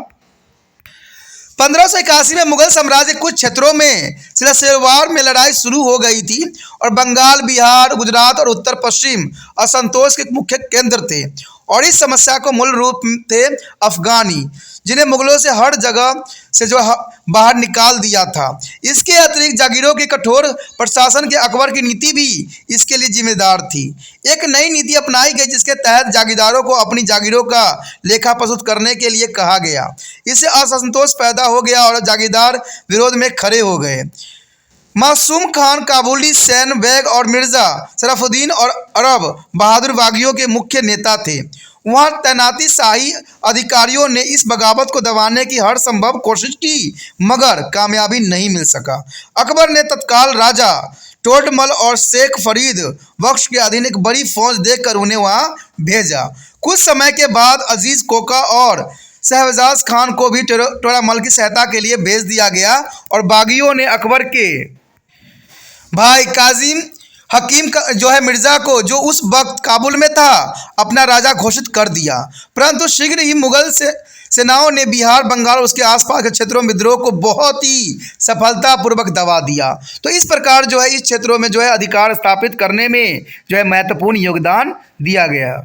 1581 में मुगल साम्राज्य कुछ क्षेत्रों में सिलसिलेवार में लड़ाई शुरू हो गई थी और बंगाल, बिहार, गुजरात और उत्तर पश्चिम असंतोष के मुख्य केंद्र थे और इस समस्या को मूल रूप थे अफगानी, जिन्हें मुगलों से हर जगह से जो बाहर निकाल दिया था। इसके अतिरिक्त जागीरों के कठोर प्रशासन के अकबर की नीति भी इसके लिए जिम्मेदार थी। एक नई नीति अपनाई गई जिसके तहत जागीरदारों को अपनी जागीरों का लेखा प्रस्तुत करने के लिए कहा गया। इससे असंतोष पैदा हो गया और जागीरदार विरोध में खड़े हो गए। मासूम खान काबुली सैन बेग और मिर्जा शरफुद्दीन और अरब बहादुर बागियों के मुख्य नेता थे। वहाँ तैनाती शाही अधिकारियों ने इस बगावत को दबाने की हर संभव कोशिश की, मगर कामयाबी नहीं मिल सका। अकबर ने तत्काल राजा टोडरमल और शेख फरीद बख्श के अधीन एक बड़ी फौज देकर उन्हें वहाँ भेजा। कुछ समय के बाद अजीज कोका और शहजाद खान को भी टोडरमल की सहायता के लिए भेज दिया गया और बागियों ने अकबर के भाई काजिम हकीम का जो है मिर्जा को, जो उस वक्त काबुल में था, अपना राजा घोषित कर दिया। परंतु शीघ्र ही मुगल सेनाओं ने बिहार, बंगाल और उसके आसपास के क्षेत्रों में विद्रोह को बहुत ही सफलतापूर्वक दबा दिया। तो इस प्रकार जो है इस क्षेत्रों में जो है अधिकार स्थापित करने में जो है महत्वपूर्ण योगदान दिया गया।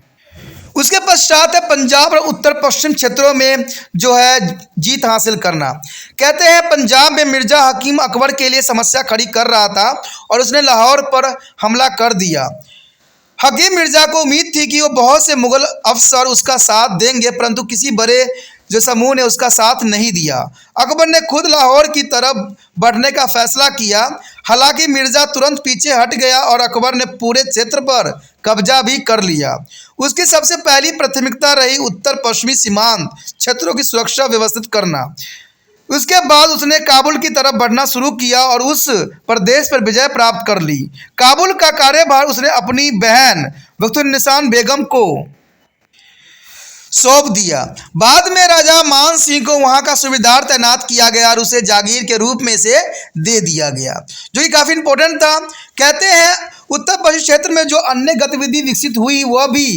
उसके पश्चात है पंजाब और उत्तर पश्चिम क्षेत्रों में जो है जीत हासिल करना। कहते हैं पंजाब में मिर्जा हकीम अकबर के लिए समस्या खड़ी कर रहा था और उसने लाहौर पर हमला कर दिया। हकीम मिर्जा को उम्मीद थी कि वो बहुत से मुगल अफसर उसका साथ देंगे, परंतु किसी बड़े जो समूह ने उसका साथ नहीं दिया। अकबर ने खुद लाहौर की तरफ बढ़ने का फैसला किया। हालांकि मिर्जा तुरंत पीछे हट गया और अकबर ने पूरे क्षेत्र पर कब्जा भी कर लिया। उसकी सबसे पहली प्राथमिकता रही उत्तर पश्चिमी सीमांत क्षेत्रों की सुरक्षा व्यवस्थित करना। उसके बाद उसने काबुल की तरफ बढ़ना शुरू किया और उस प्रदेश पर विजय प्राप्त कर ली। काबुल का कार्यभार उसने अपनी बहन बख्तुन्निसा बेगम को सौंप दिया। बाद में राजा मान सिंह को वहां का सूबेदार तैनात किया गया और उसे जागीर के रूप में से दे दिया गया, जो कि काफ़ी इंपॉर्टेंट था। कहते हैं उत्तर पश्चिम क्षेत्र में जो अन्य गतिविधि विकसित हुई वह भी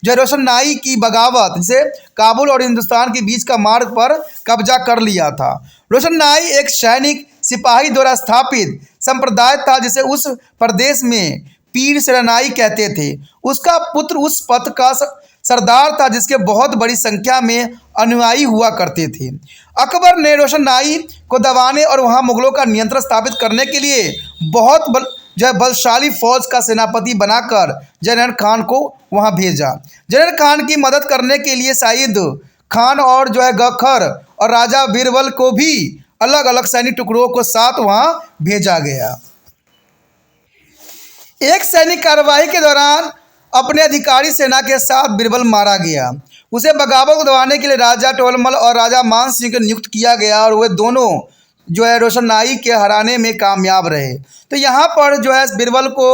जो रोशन नाई की बगावत, जिसे काबुल और हिंदुस्तान के बीच का मार्ग पर कब्जा कर लिया था। रोशन नाई एक सैनिक सिपाही द्वारा स्थापित संप्रदाय था जिसे उस प्रदेश में पीर सेनाई कहते थे। उसका पुत्र उस पथ का सरदार था जिसके बहुत बड़ी संख्या में अनुयायी हुआ करते थे। अकबर ने रोशन नाई को दबाने और वहां मुगलों का नियंत्रण स्थापित करने के लिए बहुत बलशाली फौज का सेनापति बनाकर जनरल खान को वहां भेजा। जनरल खान की मदद करने के लिए सईद खान और जो है गखर और राजा बीरबल को भी अलग अलग सैनिक टुकड़ों को साथ वहां भेजा गया। एक सैनिक कार्रवाई के दौरान अपने अधिकारी सेना के साथ बीरबल मारा गया। उसे बगावत को दबाने के लिए राजा टोडरमल और राजा मान सिंह को नियुक्त किया गया और वे दोनों जो है रोशनाई के हराने में कामयाब रहे। तो यहाँ पर जो है बीरबल को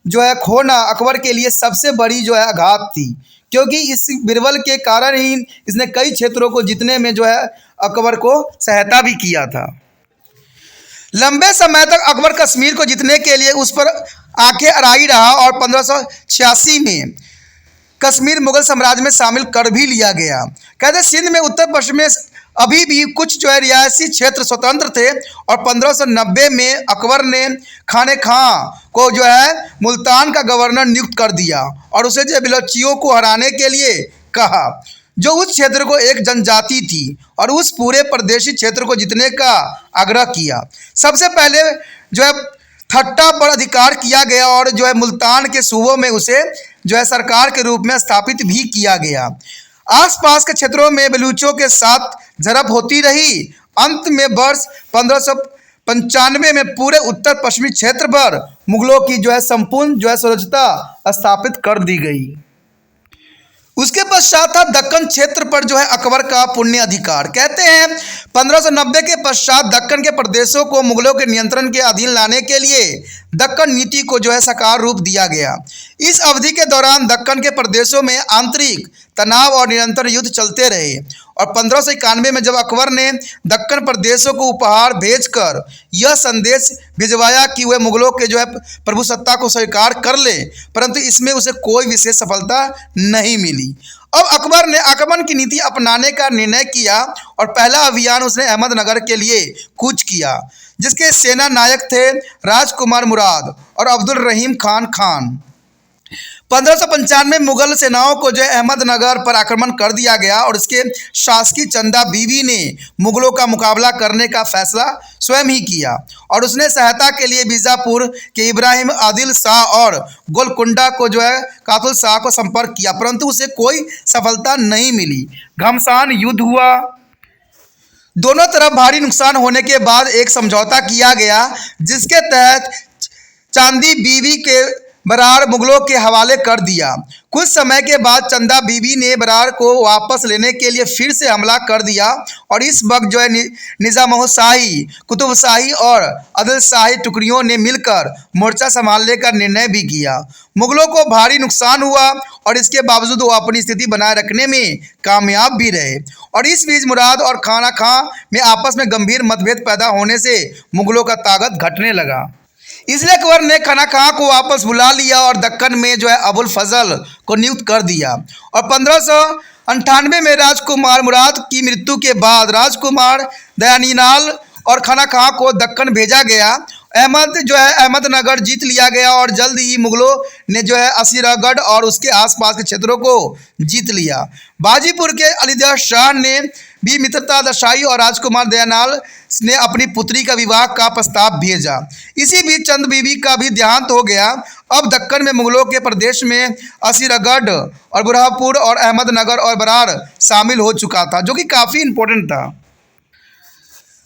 जो है खोना अकबर के लिए सबसे बड़ी जो है आघात थी, क्योंकि इस बीरबल के कारण ही इसने कई क्षेत्रों को जीतने में जो है अकबर को सहायता भी किया था। लंबे समय तक अकबर कश्मीर को जीतने के लिए उस पर आंखें अड़ाई रहा और 1586 में कश्मीर मुगल साम्राज्य में शामिल कर भी लिया गया। कहते सिंध में उत्तर पश्चिम में अभी भी कुछ जो है रियासी क्षेत्र स्वतंत्र थे और 1590 में अकबर ने खाने खां को जो है मुल्तान का गवर्नर नियुक्त कर दिया और उसे जो बलोचियों को हराने के लिए कहा, जो उस क्षेत्र को एक जनजाति थी, और उस पूरे प्रदेशी क्षेत्र को जीतने का आग्रह किया। सबसे पहले जो है ठट्टा पर अधिकार किया गया और जो है मुल्तान के सूबों में उसे जो है सरकार के रूप में स्थापित भी किया गया। आसपास के क्षेत्रों में बलूचों के साथ झड़प होती रही। अंत में वर्ष 1595 में पूरे उत्तर पश्चिमी क्षेत्र पर मुगलों की जो है संपूर्ण जो है स्वराज्यता स्थापित कर दी गई। उसके पश्चात था दक्कन क्षेत्र पर जो है अकबर का पुण्य अधिकार। कहते हैं 1590 के पश्चात दक्कन के प्रदेशों को मुगलों के नियंत्रण के अधीन लाने के लिए दक्कन नीति को जो है साकार रूप दिया गया। इस अवधि के दौरान दक्कन के प्रदेशों में आंतरिक तनाव और निरंतर युद्ध चलते रहे और 1591 में जब अकबर ने दक्कन प्रदेशों को उपहार भेजकर यह संदेश भिजवाया कि वह मुगलों के जो है प्रभुसत्ता को स्वीकार कर ले, परंतु इसमें उसे कोई विशेष सफलता नहीं मिली। अब अकबर ने आक्रमण की नीति अपनाने का निर्णय किया और पहला अभियान उसने अहमदनगर के लिए कूच किया, जिसके सेना नायक थे राजकुमार मुराद और अब्दुल रहीम खान। 1595 में मुगल सेनाओं को जो अहमदनगर पर आक्रमण कर दिया गया और उसके शासकी चंदा बीवी ने मुगलों का मुकाबला करने का फैसला स्वयं ही किया और उसने सहायता के लिए बीजापुर के इब्राहिम आदिल शाह और गोलकुंडा को जो है कातुल शाह को संपर्क किया, परंतु उसे कोई सफलता नहीं मिली। घमासान युद्ध हुआ। दोनों तरफ भारी नुकसान होने के बाद एक समझौता किया गया, जिसके तहत चांदी बीवी के बरार मुगलों के हवाले कर दिया। कुछ समय के बाद चंदा बीबी ने बरार को वापस लेने के लिए फिर से हमला कर दिया और इस वक्त जो है निज़ामशाही, कुतुबशाही और आदिलशाही टुकड़ियों ने मिलकर मोर्चा संभालने का निर्णय भी किया। मुगलों को भारी नुकसान हुआ और इसके बावजूद वो अपनी स्थिति बनाए रखने में कामयाब भी रहे और इस बीच मुराद और खाना खां में आपस में गंभीर मतभेद पैदा होने से मुगलों का ताकत घटने लगा। इसलिए अकबर ने खाना खां को वापस बुला लिया और दक्कन में जो है अबुल फजल को नियुक्त कर दिया और 1598 में राजकुमार मुराद की मृत्यु के बाद राजकुमार दयानियाल और खाना खां को दक्कन भेजा गया। अहमदनगर जीत लिया गया और जल्द ही मुगलों ने जो है असीरागढ़ और उसके आसपास के क्षेत्रों को जीत लिया। बाजीपुर के अलीदह शाह ने भी मित्रता दर्शाई और राजकुमार दयानियाल ने अपनी पुत्री का विवाह का प्रस्ताव भेजा। इसी बीच चंद बीबी का भी देहांत हो गया। अब दक्कन में मुगलों के प्रदेश में असीरागढ़ और बुरहानपुर और अहमदनगर और बरार शामिल हो चुका था, जो कि काफ़ी इम्पोर्टेंट था।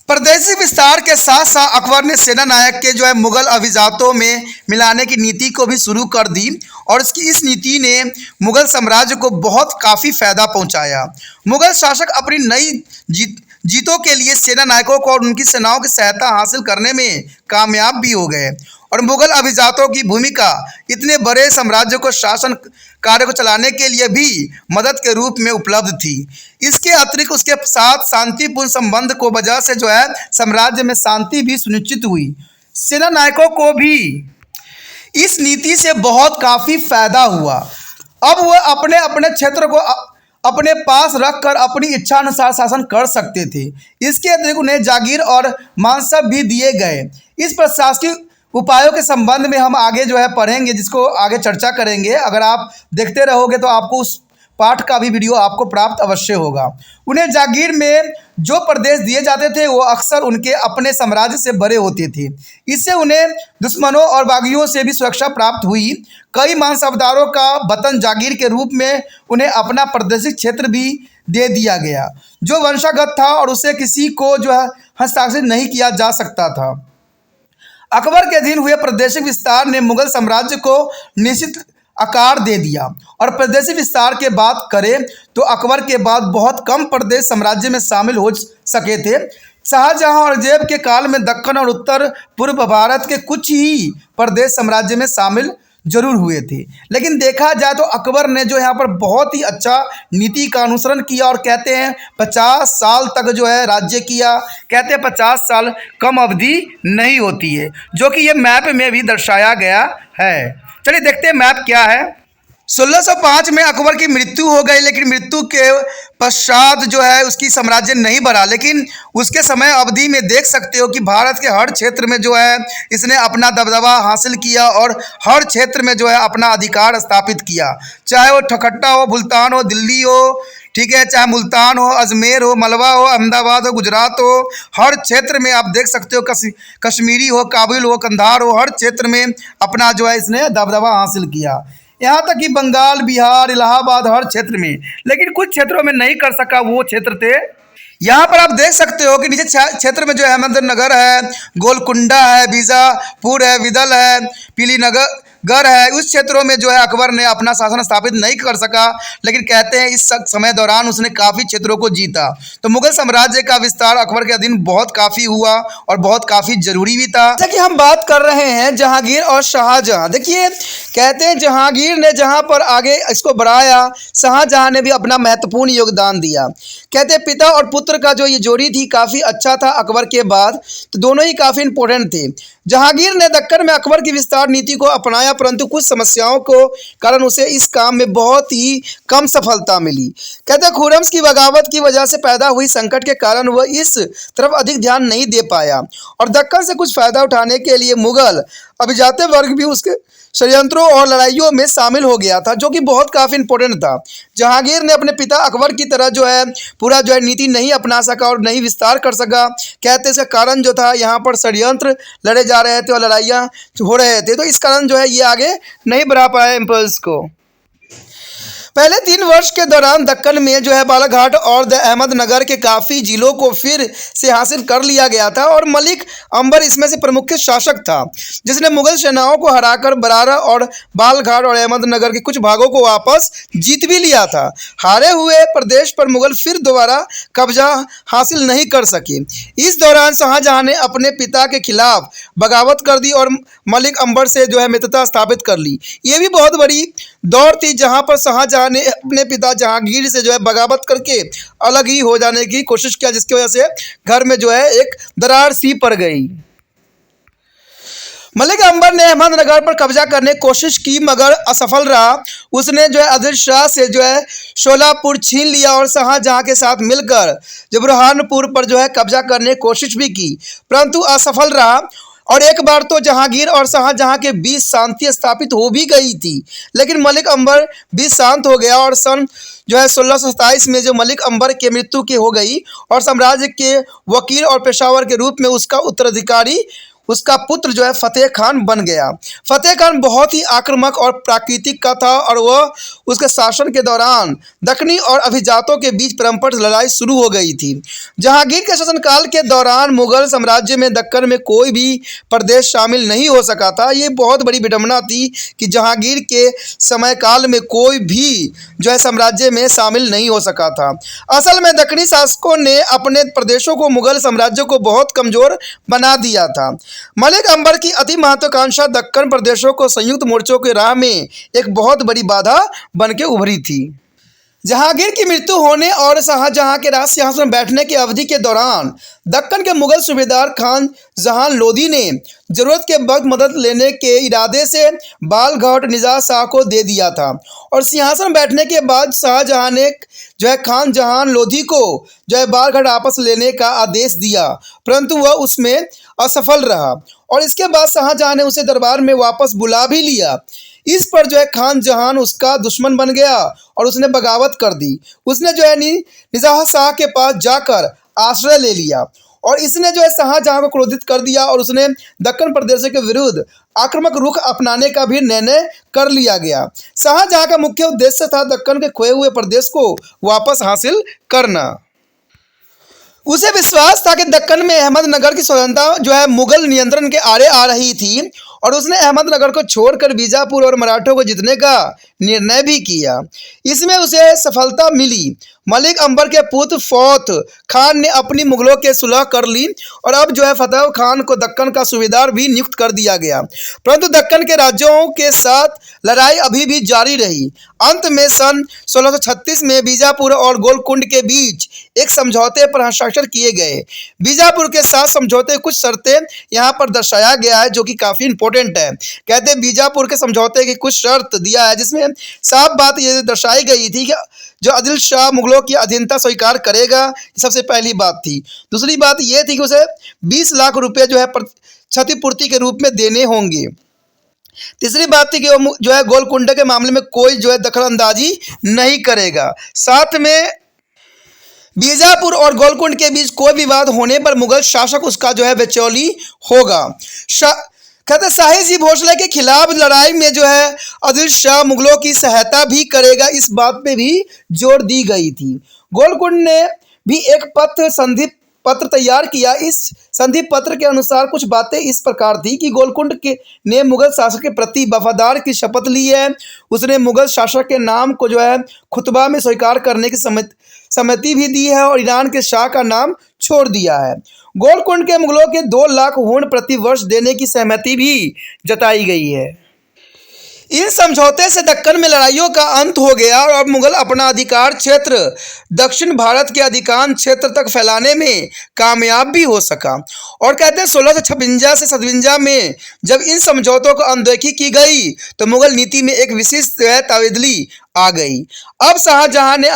प्रदेशी विस्तार के साथ साथ अकबर ने सेना नायक के जो है मुगल अभिजातों में मिलाने की नीति को भी शुरू कर दी और इस नीति ने मुगल साम्राज्य को काफ़ी फ़ायदा पहुंचाया। मुगल शासक अपनी नई जीतों के लिए सेना नायकों को और उनकी सेनाओं की सहायता हासिल करने में कामयाब भी हो गए और मुगल अभिजातों की भूमिका इतने बड़े साम्राज्य को शासन कार्य को चलाने के लिए भी मदद के रूप में उपलब्ध थी। इसके अतिरिक्त उसके साथ शांतिपूर्ण संबंध को वजह से जो है साम्राज्य में शांति भी सुनिश्चित हुई। सेना नायकों को भी इस नीति से काफ़ी फायदा हुआ। अब वह अपने अपने क्षेत्र को अपने पास रखकर अपनी इच्छा अनुसार शासन कर सकते थे। इसके अतिरिक्त उन्हें जागीर और मानसब भी दिए गए। इस प्रशासनिक उपायों के संबंध में हम आगे जो है पढ़ेंगे, जिसको आगे चर्चा करेंगे। अगर आप देखते रहोगे तो आपको उस पाठ का भी वीडियो आपको प्राप्त अवश्य होगा। उन्हें जागीर में जो प्रदेश दिए जाते थे वो अक्सर उनके अपने साम्राज्य से बड़े होते थे। इससे उन्हें दुश्मनों और बागियों से भी सुरक्षा प्राप्त हुई। कई मानसबदारों का वतन जागीर के रूप में उन्हें अपना प्रादेशिक क्षेत्र भी दे दिया गया, जो वंशागत था और उसे किसी को जो है हस्ताक्षरित नहीं किया जा सकता था। अकबर के अधीन हुए प्रादेशिक विस्तार ने मुगल साम्राज्य को निश्चित आकार दे दिया और प्रादेशिक विस्तार के बात करें तो अकबर के बाद बहुत कम प्रदेश साम्राज्य में शामिल हो सके थे। शाहजहां और औरंगजेब के काल में दक्कन और उत्तर पूर्व भारत के कुछ ही प्रदेश साम्राज्य में शामिल जरूर हुए थे, लेकिन देखा जाए तो अकबर ने जो यहाँ पर बहुत ही अच्छा नीति का अनुसरण किया और कहते हैं 50 साल तक जो है राज्य किया। कहते हैं 50 साल कम अवधि नहीं होती है, जो कि ये मैप में भी दर्शाया गया है। चलिए देखते हैं मैप क्या है। 1605 में अकबर की मृत्यु हो गई, लेकिन मृत्यु के पश्चात जो है उसकी साम्राज्य नहीं बढ़ा, लेकिन उसके समय अवधि में देख सकते हो कि भारत के हर क्षेत्र में जो है इसने अपना दबदबा हासिल किया और हर क्षेत्र में जो है अपना अधिकार स्थापित किया, चाहे वो ठकट्टा हो, मुल्तान हो, दिल्ली हो, ठीक है, चाहे मुल्तान हो, अजमेर हो, मलवा हो, अहमदाबाद हो, गुजरात हो, हर क्षेत्र में आप देख सकते हो, कश्मीरी हो, काबिल हो, कंधार हो, हर क्षेत्र में अपना जो है इसने दबदबा हासिल किया। यहाँ तक कि बंगाल, बिहार, इलाहाबाद, हर क्षेत्र में, लेकिन कुछ क्षेत्रों में नहीं कर सका, वो क्षेत्र थे। यहाँ पर आप देख सकते हो कि नीचे क्षेत्र में जो है अहमदनगर है, गोलकुंडा है, बीजापुर है, विदल है, पीलीनगर है। उस क्षेत्रों में जो है अकबर ने अपना शासन स्थापित नहीं कर सका, लेकिन कहते हैं इस समय दौरान उसने काफ़ी क्षेत्रों को जीता। तो मुगल साम्राज्य का विस्तार अकबर के अधीन बहुत काफ़ी हुआ और बहुत काफ़ी जरूरी भी था। जैसे कि हम बात कर रहे हैं जहांगीर और शाहजहां, देखिए कहते हैं जहांगीर ने जहां पर आगे इसको बढ़ाया, शाहजहां ने भी अपना महत्वपूर्ण योगदान दिया। कहते हैं पिता और पुत्र का जो ये जोड़ी थी काफ़ी अच्छा था अकबर के बाद, तो दोनों ही काफ़ी इंपॉर्टेंट थे। जहांगीर ने दक्कन में अकबर की विस्तार नीति को अपनाया, परंतु कुछ समस्याओं को कारण उसे इस काम में बहुत ही कम सफलता मिली। कहते हैं खुर्रम की बगावत की वजह से पैदा हुई संकट के कारण वह इस तरफ अधिक ध्यान नहीं दे पाया और दक्कन से कुछ फायदा उठाने के लिए मुगल अभिजात वर्ग भी उसके षड्यंत्रों और लड़ाइयों में शामिल हो गया था, जो कि बहुत काफ़ी इंपॉर्टेंट था। जहांगीर ने अपने पिता अकबर की तरह जो है पूरा जो है नीति नहीं अपना सका और नहीं विस्तार कर सका। कहते इसका कारण जो था यहाँ पर षड्यंत्र लड़े जा रहे थे और लड़ाइयाँ हो रहे थे, तो इस कारण जो है ये आगे नहीं बढ़ा पाया इम्पल्स को। पहले 3 वर्ष के दौरान दक्कन में जो है बालाघाट और अहमदनगर के काफ़ी जिलों को फिर से हासिल कर लिया गया था और मलिक अंबर इसमें से प्रमुख शासक था, जिसने मुगल सेनाओं को हराकर बरारा और बालाघाट और अहमदनगर के कुछ भागों को वापस जीत भी लिया था। हारे हुए प्रदेश पर मुगल फिर दोबारा कब्जा हासिल नहीं कर सके। इस दौरान शाहजहां ने अपने पिता के खिलाफ बगावत कर दी और मलिक अंबर से जो है मित्रता स्थापित कर ली। ये भी बहुत बड़ी दौर थी जहां पर शाहजहां ने अपने पिता जहांगीर से जो है बगावत करके अलग ही हो जाने की कोशिश किया, जिसकी वजह से घर में जो है एक दरार सी पड़ गई। मलिक अंबर ने अहमदनगर पर कब्जा करने की कोशिश की मगर असफल रहा। उसने जो है अदिल शाह से जो है शोलापुर छीन लिया और शाहजहां के साथ मिलकर बुरहानपुर पर जो है कब्जा करने की कोशिश भी की, परंतु असफल रहा। और एक बार तो जहांगीर और शाहजहां के बीच शांति स्थापित हो भी गई थी, लेकिन मलिक अंबर भी शांत हो गया और सन जो है 1627 में जो मलिक अंबर के मृत्यु की हो गई और साम्राज्य के वकील और पेशावर के रूप में उसका उत्तराधिकारी उसका पुत्र जो है फतेह खान बन गया। फतेह खान बहुत ही आक्रामक और प्राकृतिक का था और वह उसके शासन के दौरान दक्कनी और अभिजातों के बीच परंपरा लड़ाई शुरू हो गई थी। जहांगीर के शासनकाल के दौरान मुगल साम्राज्य में दक्कन में कोई भी प्रदेश शामिल नहीं हो सका था। ये बहुत बड़ी विडंबना थी कि जहांगीर के समय काल में कोई भी जो है साम्राज्य में शामिल नहीं हो सका था। असल में दक्कनी शासकों ने अपने प्रदेशों को मुगल साम्राज्य को बहुत कमजोर बना दिया था। मलिक अंबर की अति महत्वाकांक्षा दक्कन प्रदेशों को संयुक्त मोर्चों के राह में एक बहुत बड़ी बाधा बनके उभरी थी। जहांगीर की मृत्यु होने और शाहजहां के राज सिंहासन में बैठने की अवधि के दौरान दक्कन के मुगल सूबेदार खान जहां लोधी ने जरूरत के वक्त मदद लेने के इरादे से बालाघाट निजाम शाह को दे दिया था और सिंहासन बैठने के बाद शाहजहां ने जो है खान जहां लोधी को जो है बालाघाट वापस लेने का आदेश दिया, परंतु वह उसमें असफल रहा और इसके बाद शाहजहां ने उसे दरबार में वापस बुला भी लिया। इस पर जो है खान जहान उसका दुश्मन बन गया और उसने बगावत कर दी। उसने जो है निजाम शाह के पास जाकर आश्रय ले लिया और इसने जो है शाहजहां को क्रोधित कर दिया और उसने दक्कन प्रदेश के विरुद्ध आक्रामक रुख अपनाने का भी निर्णय कर लिया गया। शाहजहां का मुख्य उद्देश्य था दक्कन के खोए हुए प्रदेश को वापस हासिल करना। उसे विश्वास था कि दक्कन में अहमदनगर की स्वतंत्रता जो है मुगल नियंत्रण के आड़े आ रही थी और उसने अहमदनगर को छोड़कर बीजापुर और मराठों को जीतने का निर्णय भी किया। इसमें उसे सफलता मिली। मलिक अंबर के पुत्र फौत खान ने अपनी मुगलों के सुलह कर ली और अब जो है फतेह खान को दक्कन का सूबेदार भी नियुक्त कर दिया गया। परंतु दक्कन के राज्यों के साथ लड़ाई अभी भी जारी रही। अंत में सन 1636 में बीजापुर और गोलकुंड के बीच एक समझौते पर हस्ताक्षर किए गए। बीजापुर के साथ समझौते कुछ शर्तें यहाँ पर दर्शाया गया है जो कि काफ़ी इंपॉर्टेंट है। कहते हैं बीजापुर के समझौते की कुछ शर्त दिया है जिसमें साफ बात ये दर्शाई गई थी कि जो आदिल शाह मुगलों की अधीनता स्वीकार करेगा, सबसे पहली बात थी। दूसरी बात ये थी कि उसे 20 लाख रुपए जो है क्षतिपूर्ति के रूप में देने होंगे। तीसरी बात थी कि वो जो है गोलकुंडा के मामले में कोई जो है दखल अंदाजी नहीं करेगा। साथ में बीजापुर और गोलकुंड के बीच कोई विवाद होने पर मुगल शासक उसका जो है बिचौली होगा। कहते शाही जी भोसले के खिलाफ लड़ाई में जो है आदिल शाह मुगलों की सहायता भी करेगा, इस बात पे भी जोर दी गई थी। गोलकुंड ने भी एक संधि पत्र तैयार किया। इस संधि पत्र के अनुसार कुछ बातें इस प्रकार थी कि गोलकुंड के ने मुगल शासक के प्रति वफादार की शपथ ली है। उसने मुगल शासक के नाम को जो है खुतबा में स्वीकार करने की सहमति भी दी है और ईरान के शाह का नाम छोड़ दिया है। गोलकुंड के मुगलों के 2 लाख हुंड प्रति वर्ष देने की सहमति भी जताई गई है। इन समझौते से दक्कन में लड़ाइयों का अंत हो गया और अब मुगल अपना अधिकार क्षेत्र दक्षिण भारत के अधिकांश क्षेत्र तक फैलाने में कामयाब भी हो सका। और कहते हैं 1656 से 57 में जब इन समझौतों को अनदेखी की गई तो मुगल नीति में एक विशिष्ट तब्दीली आ गई। अब शाहजहां ने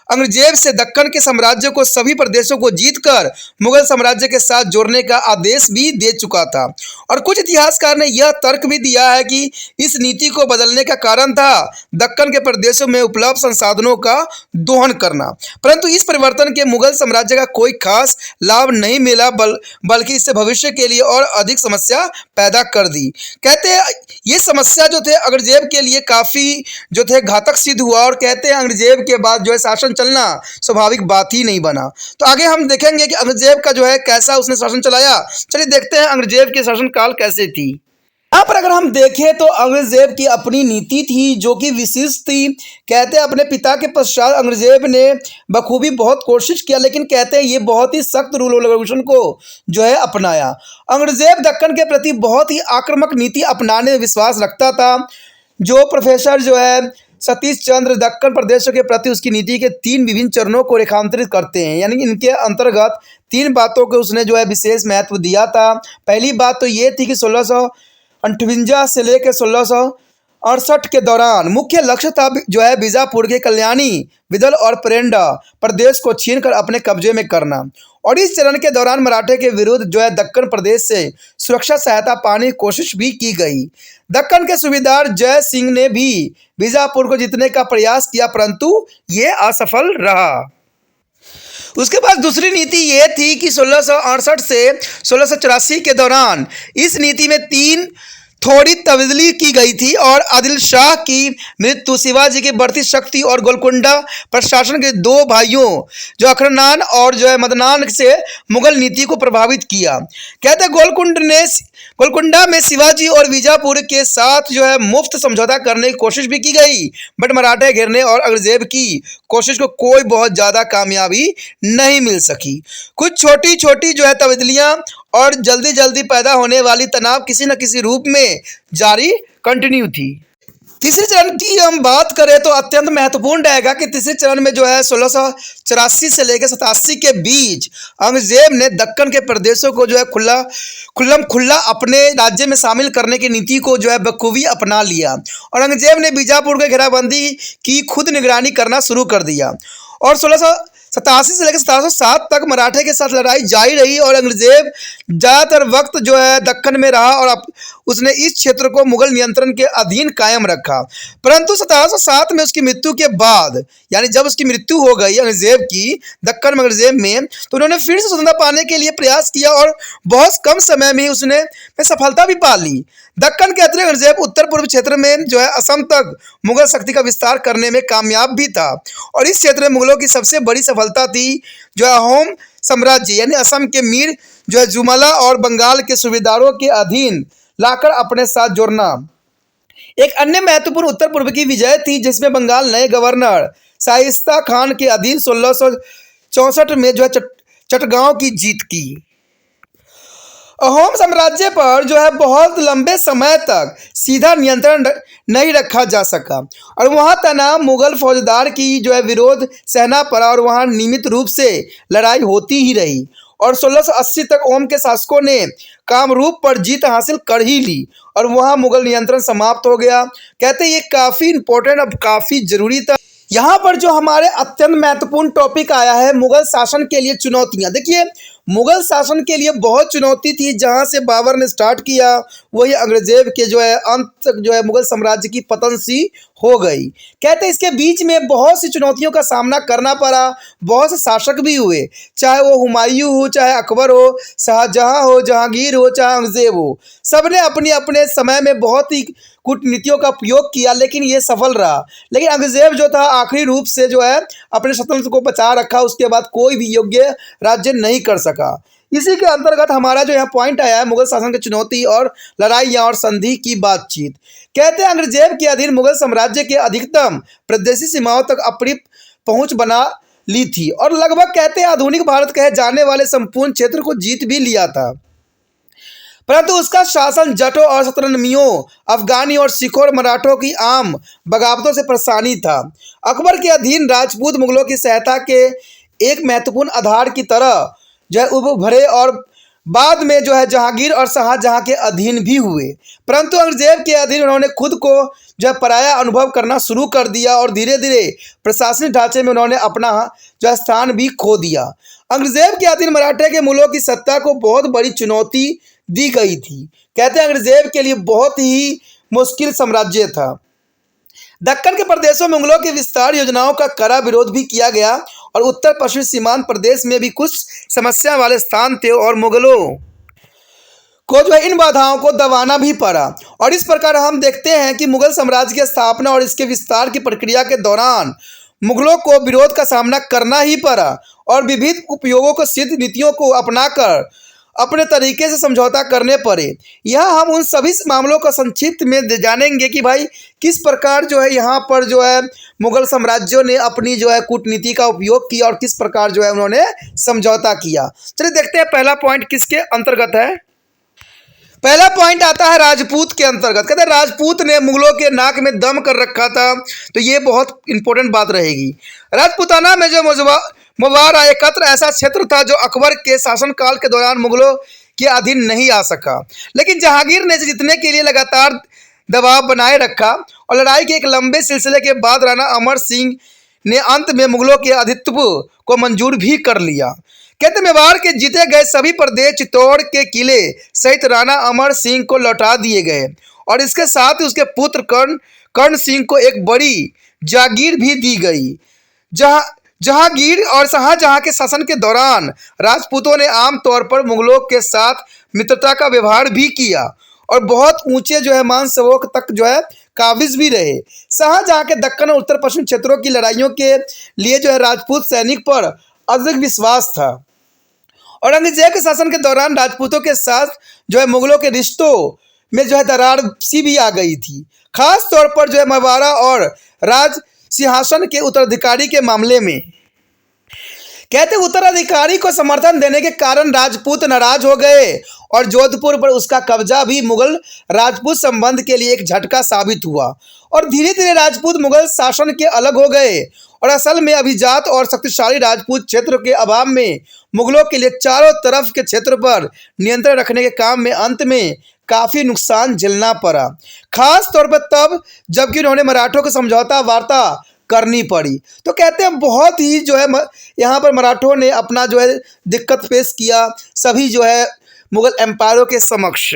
औरंगजेब से दक्कन के साम्राज्य को सभी प्रदेशों को जीतकर मुगल साम्राज्य के साथ जोड़ने का आदेश भी दे चुका था। और कुछ इतिहासकार ने यह तर्क भी दिया है कि इस नीति को बदलने का कारण था दक्कन के प्रदेशों में उपलब्ध संसाधनों का दोहन करना। परंतु इस परिवर्तन के मुगल साम्राज्य का कोई खास लाभ नहीं मिला, बल्कि इससे भविष्य के लिए और अधिक समस्या पैदा कर दी। कहते हैं ये समस्या जो थे औरंगजेब के लिए काफ़ी जो थे घातक सिद्ध हुआ और कहते हैं औरंगजेब के बाद जो है शासन चलना स्वाभाविक बात ही नहीं बना। तो आगे हम देखेंगे कि औरंगजेब का जो है कैसा उसने शासन चलाया। चलिए देखते हैं औरंगजेब के शासनकाल कैसे थी। यहाँ पर अगर हम देखें तो औरंगजेब की अपनी नीति थी जो कि विशिष्ट थी। कहते हैं अपने पिता के पश्चात औरंगजेब ने बखूबी बहुत कोशिश किया, लेकिन कहते हैं ये बहुत ही सख्त रूल रेगुलेशन को जो है अपनाया। औरंगजेब दक्कन के प्रति बहुत ही आक्रामक नीति अपनाने में विश्वास रखता था। जो प्रोफेसर जो है सतीश चंद्र दक्कन प्रदेशों के प्रति उसकी नीति के 3 विभिन्न चरणों को रेखांतरित करते हैं, यानी इनके अंतर्गत 3 बातों को उसने जो है विशेष महत्व दिया था। पहली बात तो ये थी कि 1658 से लेकर 1668 के दौरान मुख्य लक्ष्य था जो है बीजापुर के कल्याणी, विदल और पेरेंडा प्रदेश को छीनकर अपने कब्जे में करना। और इस चरण के दौरान मराठे के विरुद्ध जो है दक्कन प्रदेश से सुरक्षा सहायता पाने की कोशिश भी की गई। दक्कन के सूबेदार जय सिंह ने भी बीजापुर को जीतने का प्रयास किया, परंतु ये असफल रहा। उसके बाद दूसरी नीति ये थी कि 1668 से 1684 के दौरान इस नीति में 3 थोड़ी तब्दीली की गई थी और आदिल शाह की मृत्यु, शिवाजी की बढ़ती शक्ति और गोलकुंडा प्रशासन के 2 भाइयों जो अखरनान और जो है मदनान से मुगल नीति को प्रभावित किया। कहते गोलकुंडा में शिवाजी और बीजापुर के साथ जो है मुफ्त समझौता करने की कोशिश भी की गई, बट मराठे घेरने और औरंगजेब की कोशिश को कोई बहुत ज़्यादा कामयाबी नहीं मिल सकी। कुछ छोटी छोटी जो है तब्दीलियाँ और जल्दी जल्दी पैदा होने वाली तनाव किसी न किसी रूप में जारी कंटिन्यू थी। तीसरे चरण की हम बात करें तो अत्यंत महत्वपूर्ण रहेगा कि तीसरे चरण में जो है 1684 से लेकर 87 के बीच औरंगजेब ने दक्कन के प्रदेशों को जो है खुल्ला अपने राज्य में शामिल करने की नीति को जो है बखूबी अपना लिया। औरंगजेब ने बीजापुर की घेराबंदी की खुद निगरानी करना शुरू कर दिया और 1687 से लेकर 1707 तक मराठे के साथ लड़ाई जारी रही और औरंगजेब ज़्यादातर वक्त जो है दक्कन में रहा और उसने इस क्षेत्र को मुगल नियंत्रण के अधीन कायम रखा। परंतु 1707 में उसकी मृत्यु के बाद, यानी जब उसकी मृत्यु हो गई औरंगजेब की दक्कन में औरंगजेब में, तो उन्होंने फिर से स्वतंत्रता पाने के लिए प्रयास किया और बहुत कम समय में उसने सफलता भी पा ली। दक्कन के अतिरिक्त औरंगजेब उत्तर पूर्व क्षेत्र में जो है असम तक मुगल शक्ति का विस्तार करने में कामयाब भी था और इस क्षेत्र में मुगलों की सबसे बड़ी सफलता थी जो है अहोम साम्राज्य, यानी असम के मीर जो है जुमला और बंगाल के सूबेदारों के अधीन लाकर अपने साथ जोड़ना। एक अन्य महत्वपूर्ण उत्तर पूर्व की विजय थी जिसमें बंगाल नए गवर्नर शाइस्ता खान के अधीन 1664 में जो है चटगांव की जीत की। अहोम साम्राज्य पर जो है बहुत लंबे समय तक सीधा नियंत्रण नहीं रखा जा सका और वहाँ तनाव मुगल फौजदार की जो है विरोध सहना पड़ा और वहाँ नियमित रूप से लड़ाई होती ही रही और 1680 तक अहोम के शासकों ने कामरूप पर जीत हासिल कर ही ली और वहाँ मुगल नियंत्रण समाप्त हो गया। कहते ये काफ़ी इंपॉर्टेंट और काफ़ी जरूरी था। यहाँ पर जो हमारे अत्यंत महत्वपूर्ण टॉपिक आया है मुगल शासन के लिए चुनौतियाँ। देखिए मुगल शासन के लिए बहुत चुनौती थी। जहाँ से बाबर ने स्टार्ट किया वही अंग्रेजेब के जो है अंत तक जो है मुगल साम्राज्य की पतन सी हो गई। कहते इसके बीच में बहुत सी चुनौतियों का सामना करना पड़ा, बहुत से शासक भी हुए, चाहे वो हुमायूं हो, चाहे अकबर हो, शाहजहां हो, जहांगीर हो, चाहे औरंगजेब हो। सबने अपने अपने समय में बहुत ही कूटनीतियों का उपयोग किया लेकिन ये सफल रहा। लेकिन औरंगजेब जो था आखिरी रूप से जो है अपने स्वतंत्र को बचा रखा, उसके बाद कोई भी योग्य राज्य नहीं कर सका। इसी के अंतर्गत हमारा जो यहाँ पॉइंट आया है मुगल शासन की चुनौती और लड़ाइयाँ और संधि की बातचीत। कहते हैं औरंगजेब के अधीन मुगल साम्राज्य के अधिकतम प्रदेशी सीमाओं तक अपनी पहुंच बना ली थी और लगभग कहते हैं आधुनिक भारत कहे जाने वाले संपूर्ण क्षेत्र को जीत भी लिया था। परंतु उसका शासन जटों और शतरंजमियों, अफगानी और सिखों और मराठों की आम बगावतों से परेशानी था। अकबर के अधीन राजपूत मुगलों की सहायता के एक महत्वपूर्ण आधार की तरह जो है उभरे और बाद में जो है जहांगीर और शाहजहां के अधीन भी हुए। परंतु औरंगजेब के अधीन उन्होंने खुद को जो है पराया अनुभव करना शुरू कर दिया और धीरे धीरे प्रशासनिक ढांचे में उन्होंने अपना जो है स्थान भी खो दिया। औरंगजेब के अधीन मराठे के मुगलों की सत्ता को बहुत बड़ी चुनौती दी गई थी। कहते हैं औरंगजेब के लिए बहुत ही मुश्किल साम्राज्य था। दक्कन के प्रदेशों में मुगलों की विस्तार योजनाओं का कड़ा विरोध भी किया गया और उत्तर पश्चिमी सीमांत प्रदेश में भी कुछ समस्या वाले स्थान थे और मुगलों को जो है इन बाधाओं को दबाना भी पड़ा। और इस प्रकार हम देखते हैं कि मुगल साम्राज्य की स्थापना और इसके विस्तार की प्रक्रिया के दौरान मुगलों को विरोध का सामना करना ही पड़ा और विविध उपयोगों को सिद्ध नीतियों को अपनाकर अपने तरीके से समझौता करने पड़े। यहाँ हम उन सभी मामलों को संक्षिप्त में जानेंगे कि भाई किस प्रकार जो है यहाँ पर जो है मुगल साम्राज्यों ने अपनी जो है कूटनीति का उपयोग किया और किस प्रकार जो है उन्होंने समझौता किया। चलिए देखते हैं पहला पॉइंट किसके अंतर्गत है। पहला पॉइंट आता है राजपूत के अंतर्गत। कहते हैं राजपूत ने मुगलों के नाक में दम कर रखा था, तो ये बहुत इंपॉर्टेंट बात रहेगी। राजपूताना में जो मुबारा एकत्र ऐसा क्षेत्र था जो अकबर के शासनकाल के दौरान मुगलों के अधीन नहीं आ सका, लेकिन जहांगीर ने जीतने के लिए लगातार दबाव बनाए रखा और लड़ाई के एक लंबे सिलसिले के बाद राणा अमर सिंह ने अंत में मुगलों के अधिपत्य को मंजूर भी कर लिया। कहते मेवाड़ के जीते गए सभी प्रदेश चित्तौड़ के किले सहित राणा अमर सिंह को लौटा दिए गए और इसके साथ ही उसके पुत्र कर्ण सिंह को एक बड़ी जागीर भी दी गई। जहांगीर और शाहजहां के शासन के दौरान राजपूतों ने आमतौर पर मुगलों के साथ मित्रता का व्यवहार भी किया और बहुत ऊंचे जो है मान सवोक तक जो है काबिज भी रहे। शाहजहां के दक्कन और उत्तर पश्चिम क्षेत्रों की लड़ाइयों के लिए जो है राजपूत सैनिक पर अधिक विश्वास था। औरंगजेब के शासन के दौरान राजपूतों के साथ जो है मुगलों के रिश्तों में जो है दरार सी भी आ गई थी, खास तौर पर जो है मेवाड़ा और राज सिंहासन के उत्तराधिकारी के मामले में। कहते उत्तराधिकारी को समर्थन देने के कारण राजपूत नाराज हो गए और जोधपुर पर उसका कब्जा भी मुगल राजपूत संबंध के लिए एक झटका साबित हुआ और धीरे धीरे राजपूत मुगल शासन के अलग हो गए और असल में अभिजात और शक्तिशाली राजपूत क्षेत्र के अभाव में मुगलों के लिए चारों तरफ के क्षेत्र पर नियंत्रण रखने के काम में अंत में काफ़ी नुकसान झेलना पड़ा, खास तौर पर तब जबकि उन्होंने मराठों को समझौता वार्ता करनी पड़ी। तो कहते हैं बहुत ही जो है यहाँ पर मराठों ने अपना जो है दिक्कत पेश किया सभी जो है मुगल एम्पायरों के समक्ष।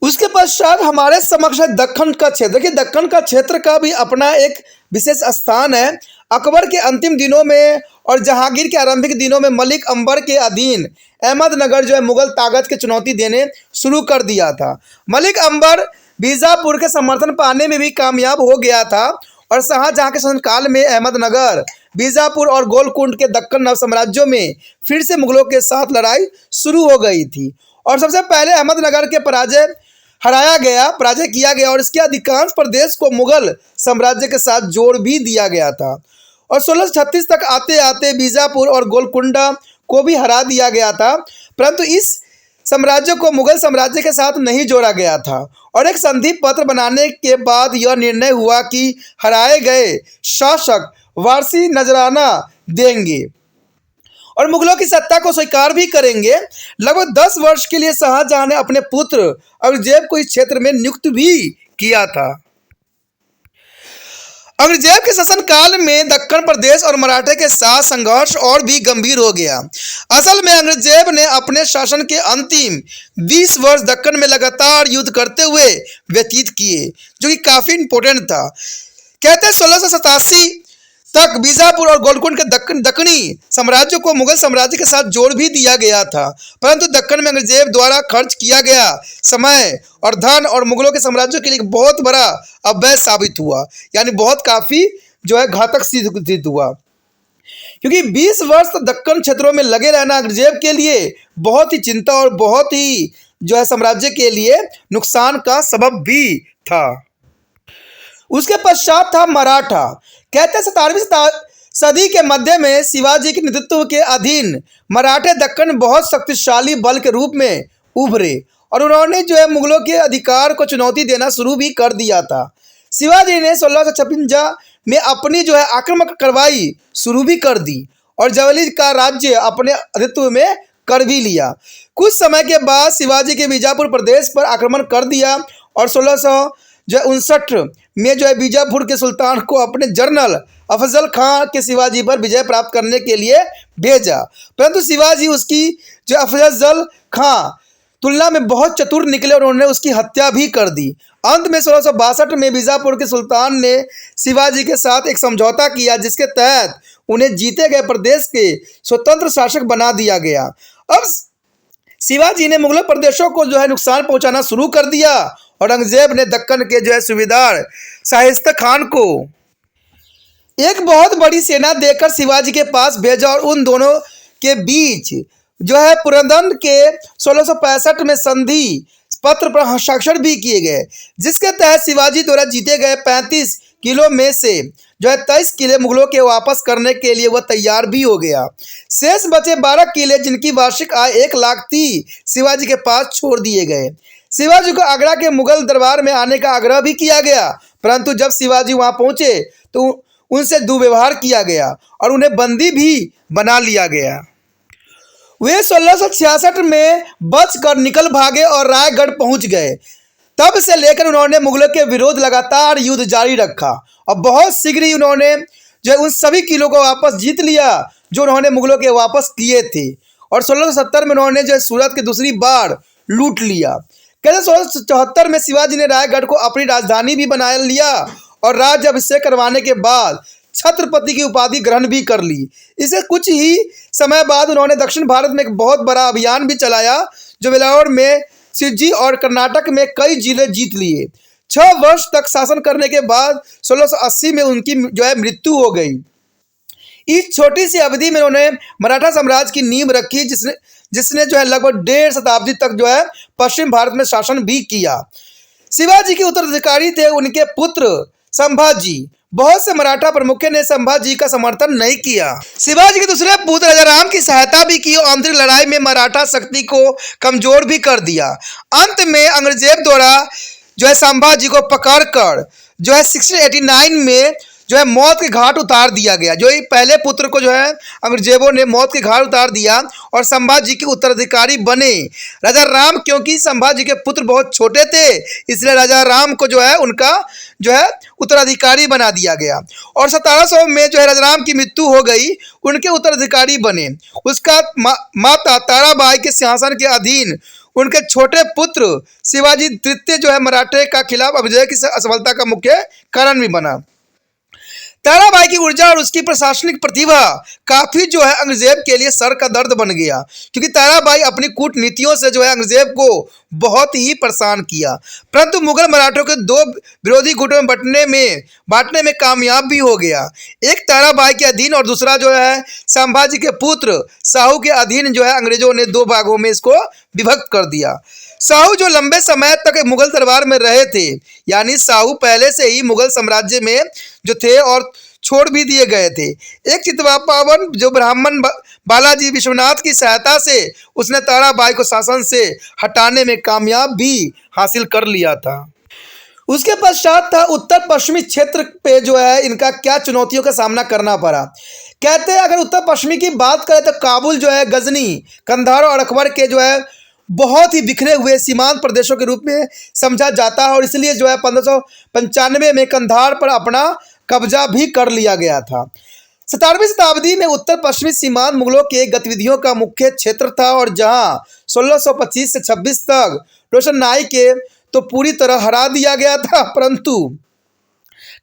उसके पश्चात हमारे समक्ष है दक्कन का क्षेत्र। देखिए दक्कन का क्षेत्र का भी अपना एक विशेष स्थान है। अकबर के अंतिम दिनों में और जहांगीर के आरंभिक दिनों में मलिक अंबर के अधीन अहमदनगर जो है मुगल ताकत की चुनौती देने शुरू कर दिया था। मलिक अंबर बीजापुर के समर्थन पाने में भी कामयाब हो गया था और शाहजहां के शासनकाल में अहमदनगर, बीजापुर और गोलकुंड के दक्कन नव साम्राज्यों में फिर से मुगलों के साथ लड़ाई शुरू हो गई थी और सबसे पहले अहमदनगर के पराजय हराया गया, पराजय किया गया और इसके अधिकांश प्रदेश को मुगल साम्राज्य के साथ जोड़ भी दिया गया था। और 1636 तक आते आते बीजापुर और गोलकुंडा को भी हरा दिया गया था, परंतु इस साम्राज्य को मुगल साम्राज्य के साथ नहीं जोड़ा गया था। और एक संधि पत्र बनाने के बाद यह निर्णय हुआ कि हराए गए शासक वारसी नजराना देंगे और मुगलों की सत्ता को स्वीकार भी करेंगे। लगभग 10 वर्ष के लिए शाहजहां ने अपने पुत्र औरंगजेब को इस क्षेत्र में नियुक्त भी किया था। औरंगजेब के शासनकाल में दक्कन प्रदेश और मराठे के साथ संघर्ष और भी गंभीर हो गया। असल में औरंगजेब ने अपने शासन के अंतिम 20 वर्ष दक्कन में लगातार युद्ध करते हुए व्यतीत किए, जो कि काफी इंपॉर्टेंट था। कहते हैं 1687 तक बीजापुर और गोलकुंड के दक्कनी साम्राज्य को मुगल साम्राज्य के साथ जोड़ भी दिया गया था, परंतु दक्कन में औरंगजेब द्वारा खर्च किया गया समय और धन और मुगलों के साम्राज्य के लिए बहुत बड़ा अवैध साबित हुआ, यानी बहुत काफी जो है घातक सिद्ध हुआ। क्योंकि 20 वर्ष तक दक्कन क्षेत्रों में लगे रहना औरंगजेब के लिए बहुत ही चिंता और बहुत ही जो है साम्राज्य के लिए नुकसान का सबब भी था। उसके पश्चात था मराठा। कहते हैं 17वीं सदी के मध्य में शिवाजी के नेतृत्व के अधीन मराठे दक्कन बहुत शक्तिशाली बल के रूप में उभरे और उन्होंने जो है मुगलों के अधिकार को चुनौती देना शुरू भी कर दिया था। शिवाजी ने 1656 में अपनी जो है आक्रामक कार्रवाई शुरू भी कर दी और जवली का राज्य अपने अधित्व में कर भी लिया। कुछ समय के बाद शिवाजी के बीजापुर प्रदेश पर आक्रमण कर दिया और 1659 में जो है बीजापुर के सुल्तान को अपने जनरल अफजल खां के शिवाजी पर विजय प्राप्त करने के लिए भेजा, परंतु शिवाजी उसकी जो अफजल खां तुलना में बहुत चतुर निकले और उन्होंने उसकी हत्या भी कर दी। अंत में 1662 में बीजापुर के सुल्तान ने शिवाजी के साथ एक समझौता किया, जिसके तहत उन्हें जीते गए प्रदेश के स्वतंत्र शासक बना दिया गया। अब शिवाजी ने मुगल प्रदेशों को जो है नुकसान पहुंचाना शुरू कर दिया और औरंगजेब ने दक्कन के जो है सूबेदार शाइस्ता खान को एक बहुत बड़ी सेना देकर शिवाजी के पास भेजा और उन दोनों के बीच जो है पुरंदर के 1665 में संधि पत्र पर हस्ताक्षर भी किए गए, जिसके तहत शिवाजी द्वारा जीते गए 35 किलो में से जो है 23 किले मुगलों के वापस करने के लिए वह तैयार भी हो गया। शेष बचे 12 किले, जिनकी वार्षिक आय 1 लाख थी, शिवाजी के पास छोड़ दिए गए। शिवाजी को आगरा के मुगल दरबार में आने का आग्रह भी किया गया, परंतु जब शिवाजी वहां पहुंचे तो उनसे दुर्व्यवहार किया गया और उन्हें बंदी भी बना लिया गया। वे 1666 में बचकर निकल भागे और रायगढ़ पहुंच गए। तब से लेकर उन्होंने मुगलों के विरोध लगातार युद्ध जारी रखा और बहुत शीघ्र ही उन्होंने जो उन सभी किलों को वापस जीत लिया जो उन्होंने मुगलों के वापस किए थे और 1670 में उन्होंने जो सूरत के दूसरी बार लूट लिया। कहते 1674 में शिवाजी ने रायगढ़ को अपनी राजधानी भी बना लिया और राज्य अभिषेक करवाने के बाद छत्रपति की उपाधि ग्रहण भी कर ली। इससे कुछ ही समय बाद उन्होंने दक्षिण भारत में एक बहुत बड़ा अभियान भी चलाया, जो वेल्लोर में सिज्जी और कर्नाटक में कई जिले जीत लिए। 6 वर्ष तक शासन करने के बाद 1680 में उनकी जो है मृत्यु हो गई। इस छोटी सी अवधि में उन्होंने मराठा साम्राज्य की नींव रखी, जिसने जो है लगभग 1.5 शताब्दी तक जो है पश्चिम भारत में शासन भी किया। शिवाजी के उत्तराधिकारी थे उनके पुत्र संभाजी। बहुत से मराठा प्रमुखों ने संभाजी का समर्थन नहीं किया। शिवाजी के दूसरे पुत्र राजाराम की सहायता भी की और आंतरिक लड़ाई में मराठा शक्ति को कमजोर भी कर दिया। अंत में औरंगजेब द्वारा जो है संभाजी को पकड़कर जो है 1689 में जो है मौत के घाट उतार दिया गया। जो पहले पुत्र को जो है औरंगजेबों ने मौत के घाट उतार दिया और संभाजी के उत्तराधिकारी बने राजा राम। क्योंकि संभाजी के पुत्र बहुत छोटे थे, इसलिए राजा राम को जो है उनका जो है उत्तराधिकारी बना दिया गया और 1700 में जो है राजा राम की मृत्यु हो गई, उनके उत्तराधिकारी बने। उसका माता ताराबाई के सिंहासन के अधीन उनके छोटे पुत्र शिवाजी तृतीय जो है मराठे का खिलाफ विजय की असफलता का मुख्य कारण भी बना। ताराबाई की ऊर्जा और उसकी प्रशासनिक प्रतिभा काफी जो है औरंगजेब के लिए सर का दर्द बन गया, क्योंकि ताराबाई अपनी कूटनीतियों से जो है औरंगजेब को बहुत ही परेशान किया। परंतु मुगल मराठों के 2 विरोधी गुटों में बांटने में कामयाब भी हो गया। एक ताराबाई के अधीन और दूसरा जो है संभाजी के पुत्र शाहू के अधीन जो है अंग्रेजों ने 2 भागों में इसको विभक्त कर दिया। साहू जो लंबे समय तक मुगल दरबार में रहे थे, यानी साहू पहले से ही मुगल साम्राज्य में जो थे और छोड़ भी दिए गए थे। एक चितवा पावन जो ब्राह्मण बालाजी विश्वनाथ की सहायता से उसने ताराबाई को शासन से हटाने में कामयाब भी हासिल कर लिया था। उसके पश्चात था उत्तर पश्चिमी क्षेत्र पे जो है इनका क्या चुनौतियों का सामना करना पड़ा। कहते हैं अगर उत्तर पश्चिमी की बात करें तो काबुल जो है गजनी, कंधार और अकबर के जो है बहुत ही बिखरे हुए सीमांत प्रदेशों के रूप में समझा जाता है और इसलिए जो है 1595 में कंधार पर अपना कब्जा भी कर लिया गया था। 17वीं शताब्दी में उत्तर पश्चिमी सीमांत मुगलों के गतिविधियों का मुख्य क्षेत्र था और जहां 1625 से 26 तक रोशन नाई के तो पूरी तरह हरा दिया गया था, परंतु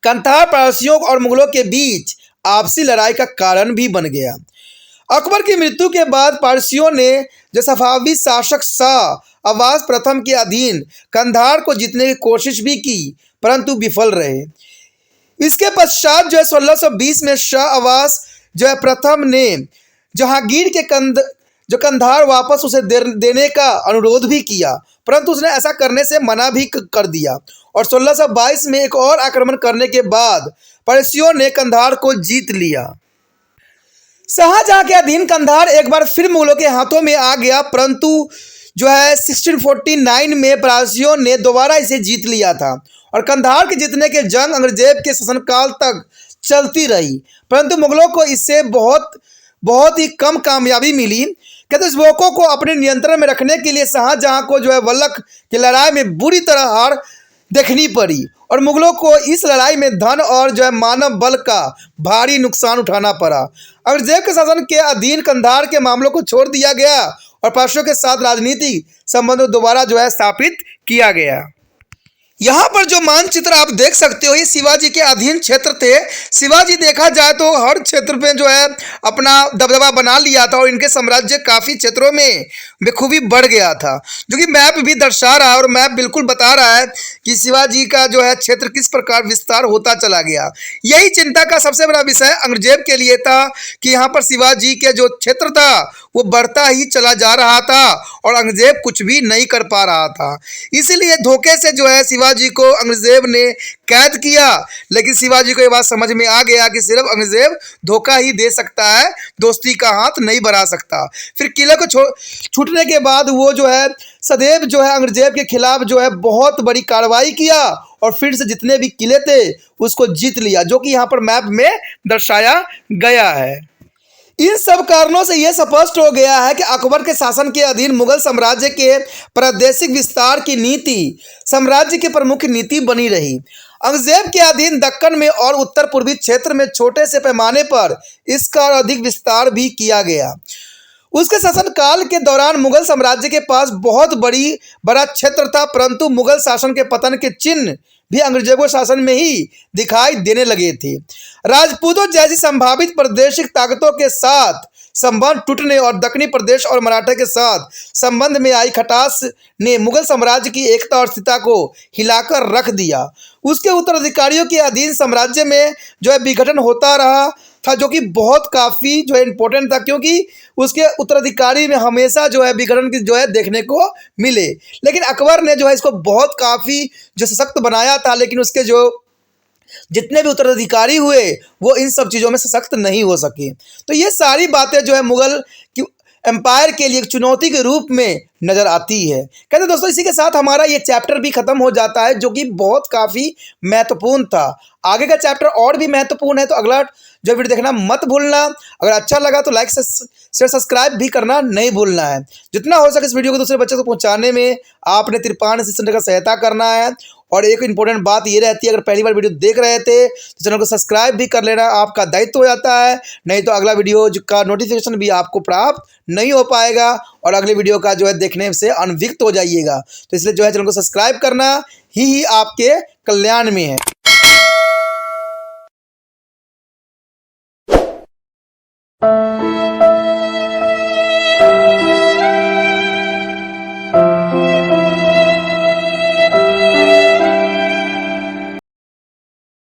कंधार पारसियों और मुगलों के बीच आपसी लड़ाई का कारण भी बन गया। अकबर की मृत्यु के बाद पारसियों ने जो सफावी शासक शाह अब्बास प्रथम के अधीन कंधार को जीतने की कोशिश भी की, परंतु विफल रहे। इसके पश्चात जो है 1620 में शाह अब्बास जो है प्रथम ने जहांगीर के कंधार वापस उसे देने का अनुरोध भी किया, परंतु उसने ऐसा करने से मना भी कर दिया और 1622 में एक और आक्रमण करने के बाद पारसियों ने कंधार को जीत लिया। शाहजहां के अधीन कंधार एक बार फिर मुगलों के हाथों में आ गया, परंतु जो है 1649 में पारसियों ने दोबारा इसे जीत लिया था और कंधार के जीतने के जंग औरंगजेब के शासनकाल तक चलती रही, परंतु मुगलों को इससे बहुत ही कम कामयाबी मिली। कहते इस मौकों को अपने नियंत्रण में रखने के लिए शाहजहां को जो है वल्लक की लड़ाई में बुरी तरह हार देखनी पड़ी और मुगलों को इस लड़ाई में धन और जो है मानव बल का भारी नुकसान उठाना पड़ा। औरंगजेब के शासन के अधीन कंधार के मामलों को छोड़ दिया गया और पारसियों के साथ राजनीतिक संबंधों दोबारा जो है स्थापित किया गया। यहाँ पर जो मानचित्र आप देख सकते हो ये शिवाजी के अधीन क्षेत्र थे। शिवाजी देखा जाए तो हर क्षेत्र में जो है अपना दबदबा बना लिया था और इनके साम्राज्य काफ़ी क्षेत्रों में बेखूबी बढ़ गया था, जो कि मैप भी दर्शा रहा है और मैप बिल्कुल बता रहा है कि शिवाजी का जो है क्षेत्र किस प्रकार विस्तार होता चला गया। यही चिंता का सबसे बड़ा विषय औरंगजेब के लिए था कि यहाँ पर शिवाजी के जो क्षेत्र था वो बढ़ता ही चला जा रहा था और औरंगजेब कुछ भी नहीं कर पा रहा था। इसीलिए धोखे से जो है शिवाजी को औरंगजेब ने कैद किया, लेकिन शिवाजी को ये बात समझ में आ गया कि सिर्फ औरंगजेब धोखा ही दे सकता है, दोस्ती का हाथ नहीं बढ़ा सकता। फिर किले को छूटने के बाद वो जो है सदैव जो है औरंगजेब के खिलाफ जो है बहुत बड़ी कार्रवाई किया और फिर से जितने भी किले थे उसको जीत लिया, जो कि यहाँ पर मैप में दर्शाया गया है। इन सब कारणों से यह स्पष्ट हो गया है कि अकबर के शासन के अधीन मुगल साम्राज्य के प्रादेशिक विस्तार की नीति साम्राज्य की प्रमुख नीति बनी रही। औरंगजेब के अधीन दक्कन में और उत्तर पूर्वी क्षेत्र में छोटे से पैमाने पर इसका और अधिक विस्तार भी किया गया। उसके शासनकाल के दौरान मुगल साम्राज्य के पास बहुत बड़ा क्षेत्र था, परंतु मुगल शासन के पतन के चिन्ह भी औरंगजेब शासन में ही दिखाई देने लगे थे। राजपूतों जैसी संभावित प्रादेशिक ताकतों के साथ संबंध टूटने और दक्षिणी प्रदेश और मराठा के साथ संबंध में आई खटास ने मुगल साम्राज्य की एकता और स्थिरता को हिलाकर रख दिया। उसके उत्तराधिकारियों के अधीन साम्राज्य में जो है विघटन होता रहा था, जो कि बहुत काफ़ी जो है इम्पोर्टेंट था, क्योंकि उसके उत्तराधिकारी में हमेशा जो है विघटन की जो है देखने को मिले। लेकिन अकबर ने जो है इसको बहुत काफ़ी जो सशक्त बनाया था, लेकिन उसके जो जितने भी उत्तराधिकारी हुए वो इन सब चीज़ों में सशक्त नहीं हो सके। तो ये सारी बातें जो है मुगल की एम्पायर के लिए एक चुनौती के रूप में नज़र आती है। कहते दोस्तों इसी के साथ हमारा ये चैप्टर भी ख़त्म हो जाता है, जो कि बहुत काफ़ी महत्वपूर्ण था। आगे का चैप्टर और भी महत्वपूर्ण है, तो अगला जो वीडियो देखना मत भूलना। अगर अच्छा लगा तो लाइक शेयर सब्सक्राइब भी करना नहीं भूलना है। जितना हो सके इस वीडियो को दूसरे बच्चों को पहुंचाने में आपने तिरपान सेंटर का सहायता करना है। और एक इम्पोर्टेंट बात ये रहती है, अगर पहली बार वीडियो देख रहे थे तो चैनल को सब्सक्राइब भी कर लेना, आपका दायित्व हो जाता है, नहीं तो अगला वीडियो का नोटिफिकेशन भी आपको प्राप्त नहीं हो पाएगा और अगले वीडियो का जो है देखने से अनभिज्ञ हो जाइएगा। तो इसलिए जो है चैनल को सब्सक्राइब करना ही आपके कल्याण में है।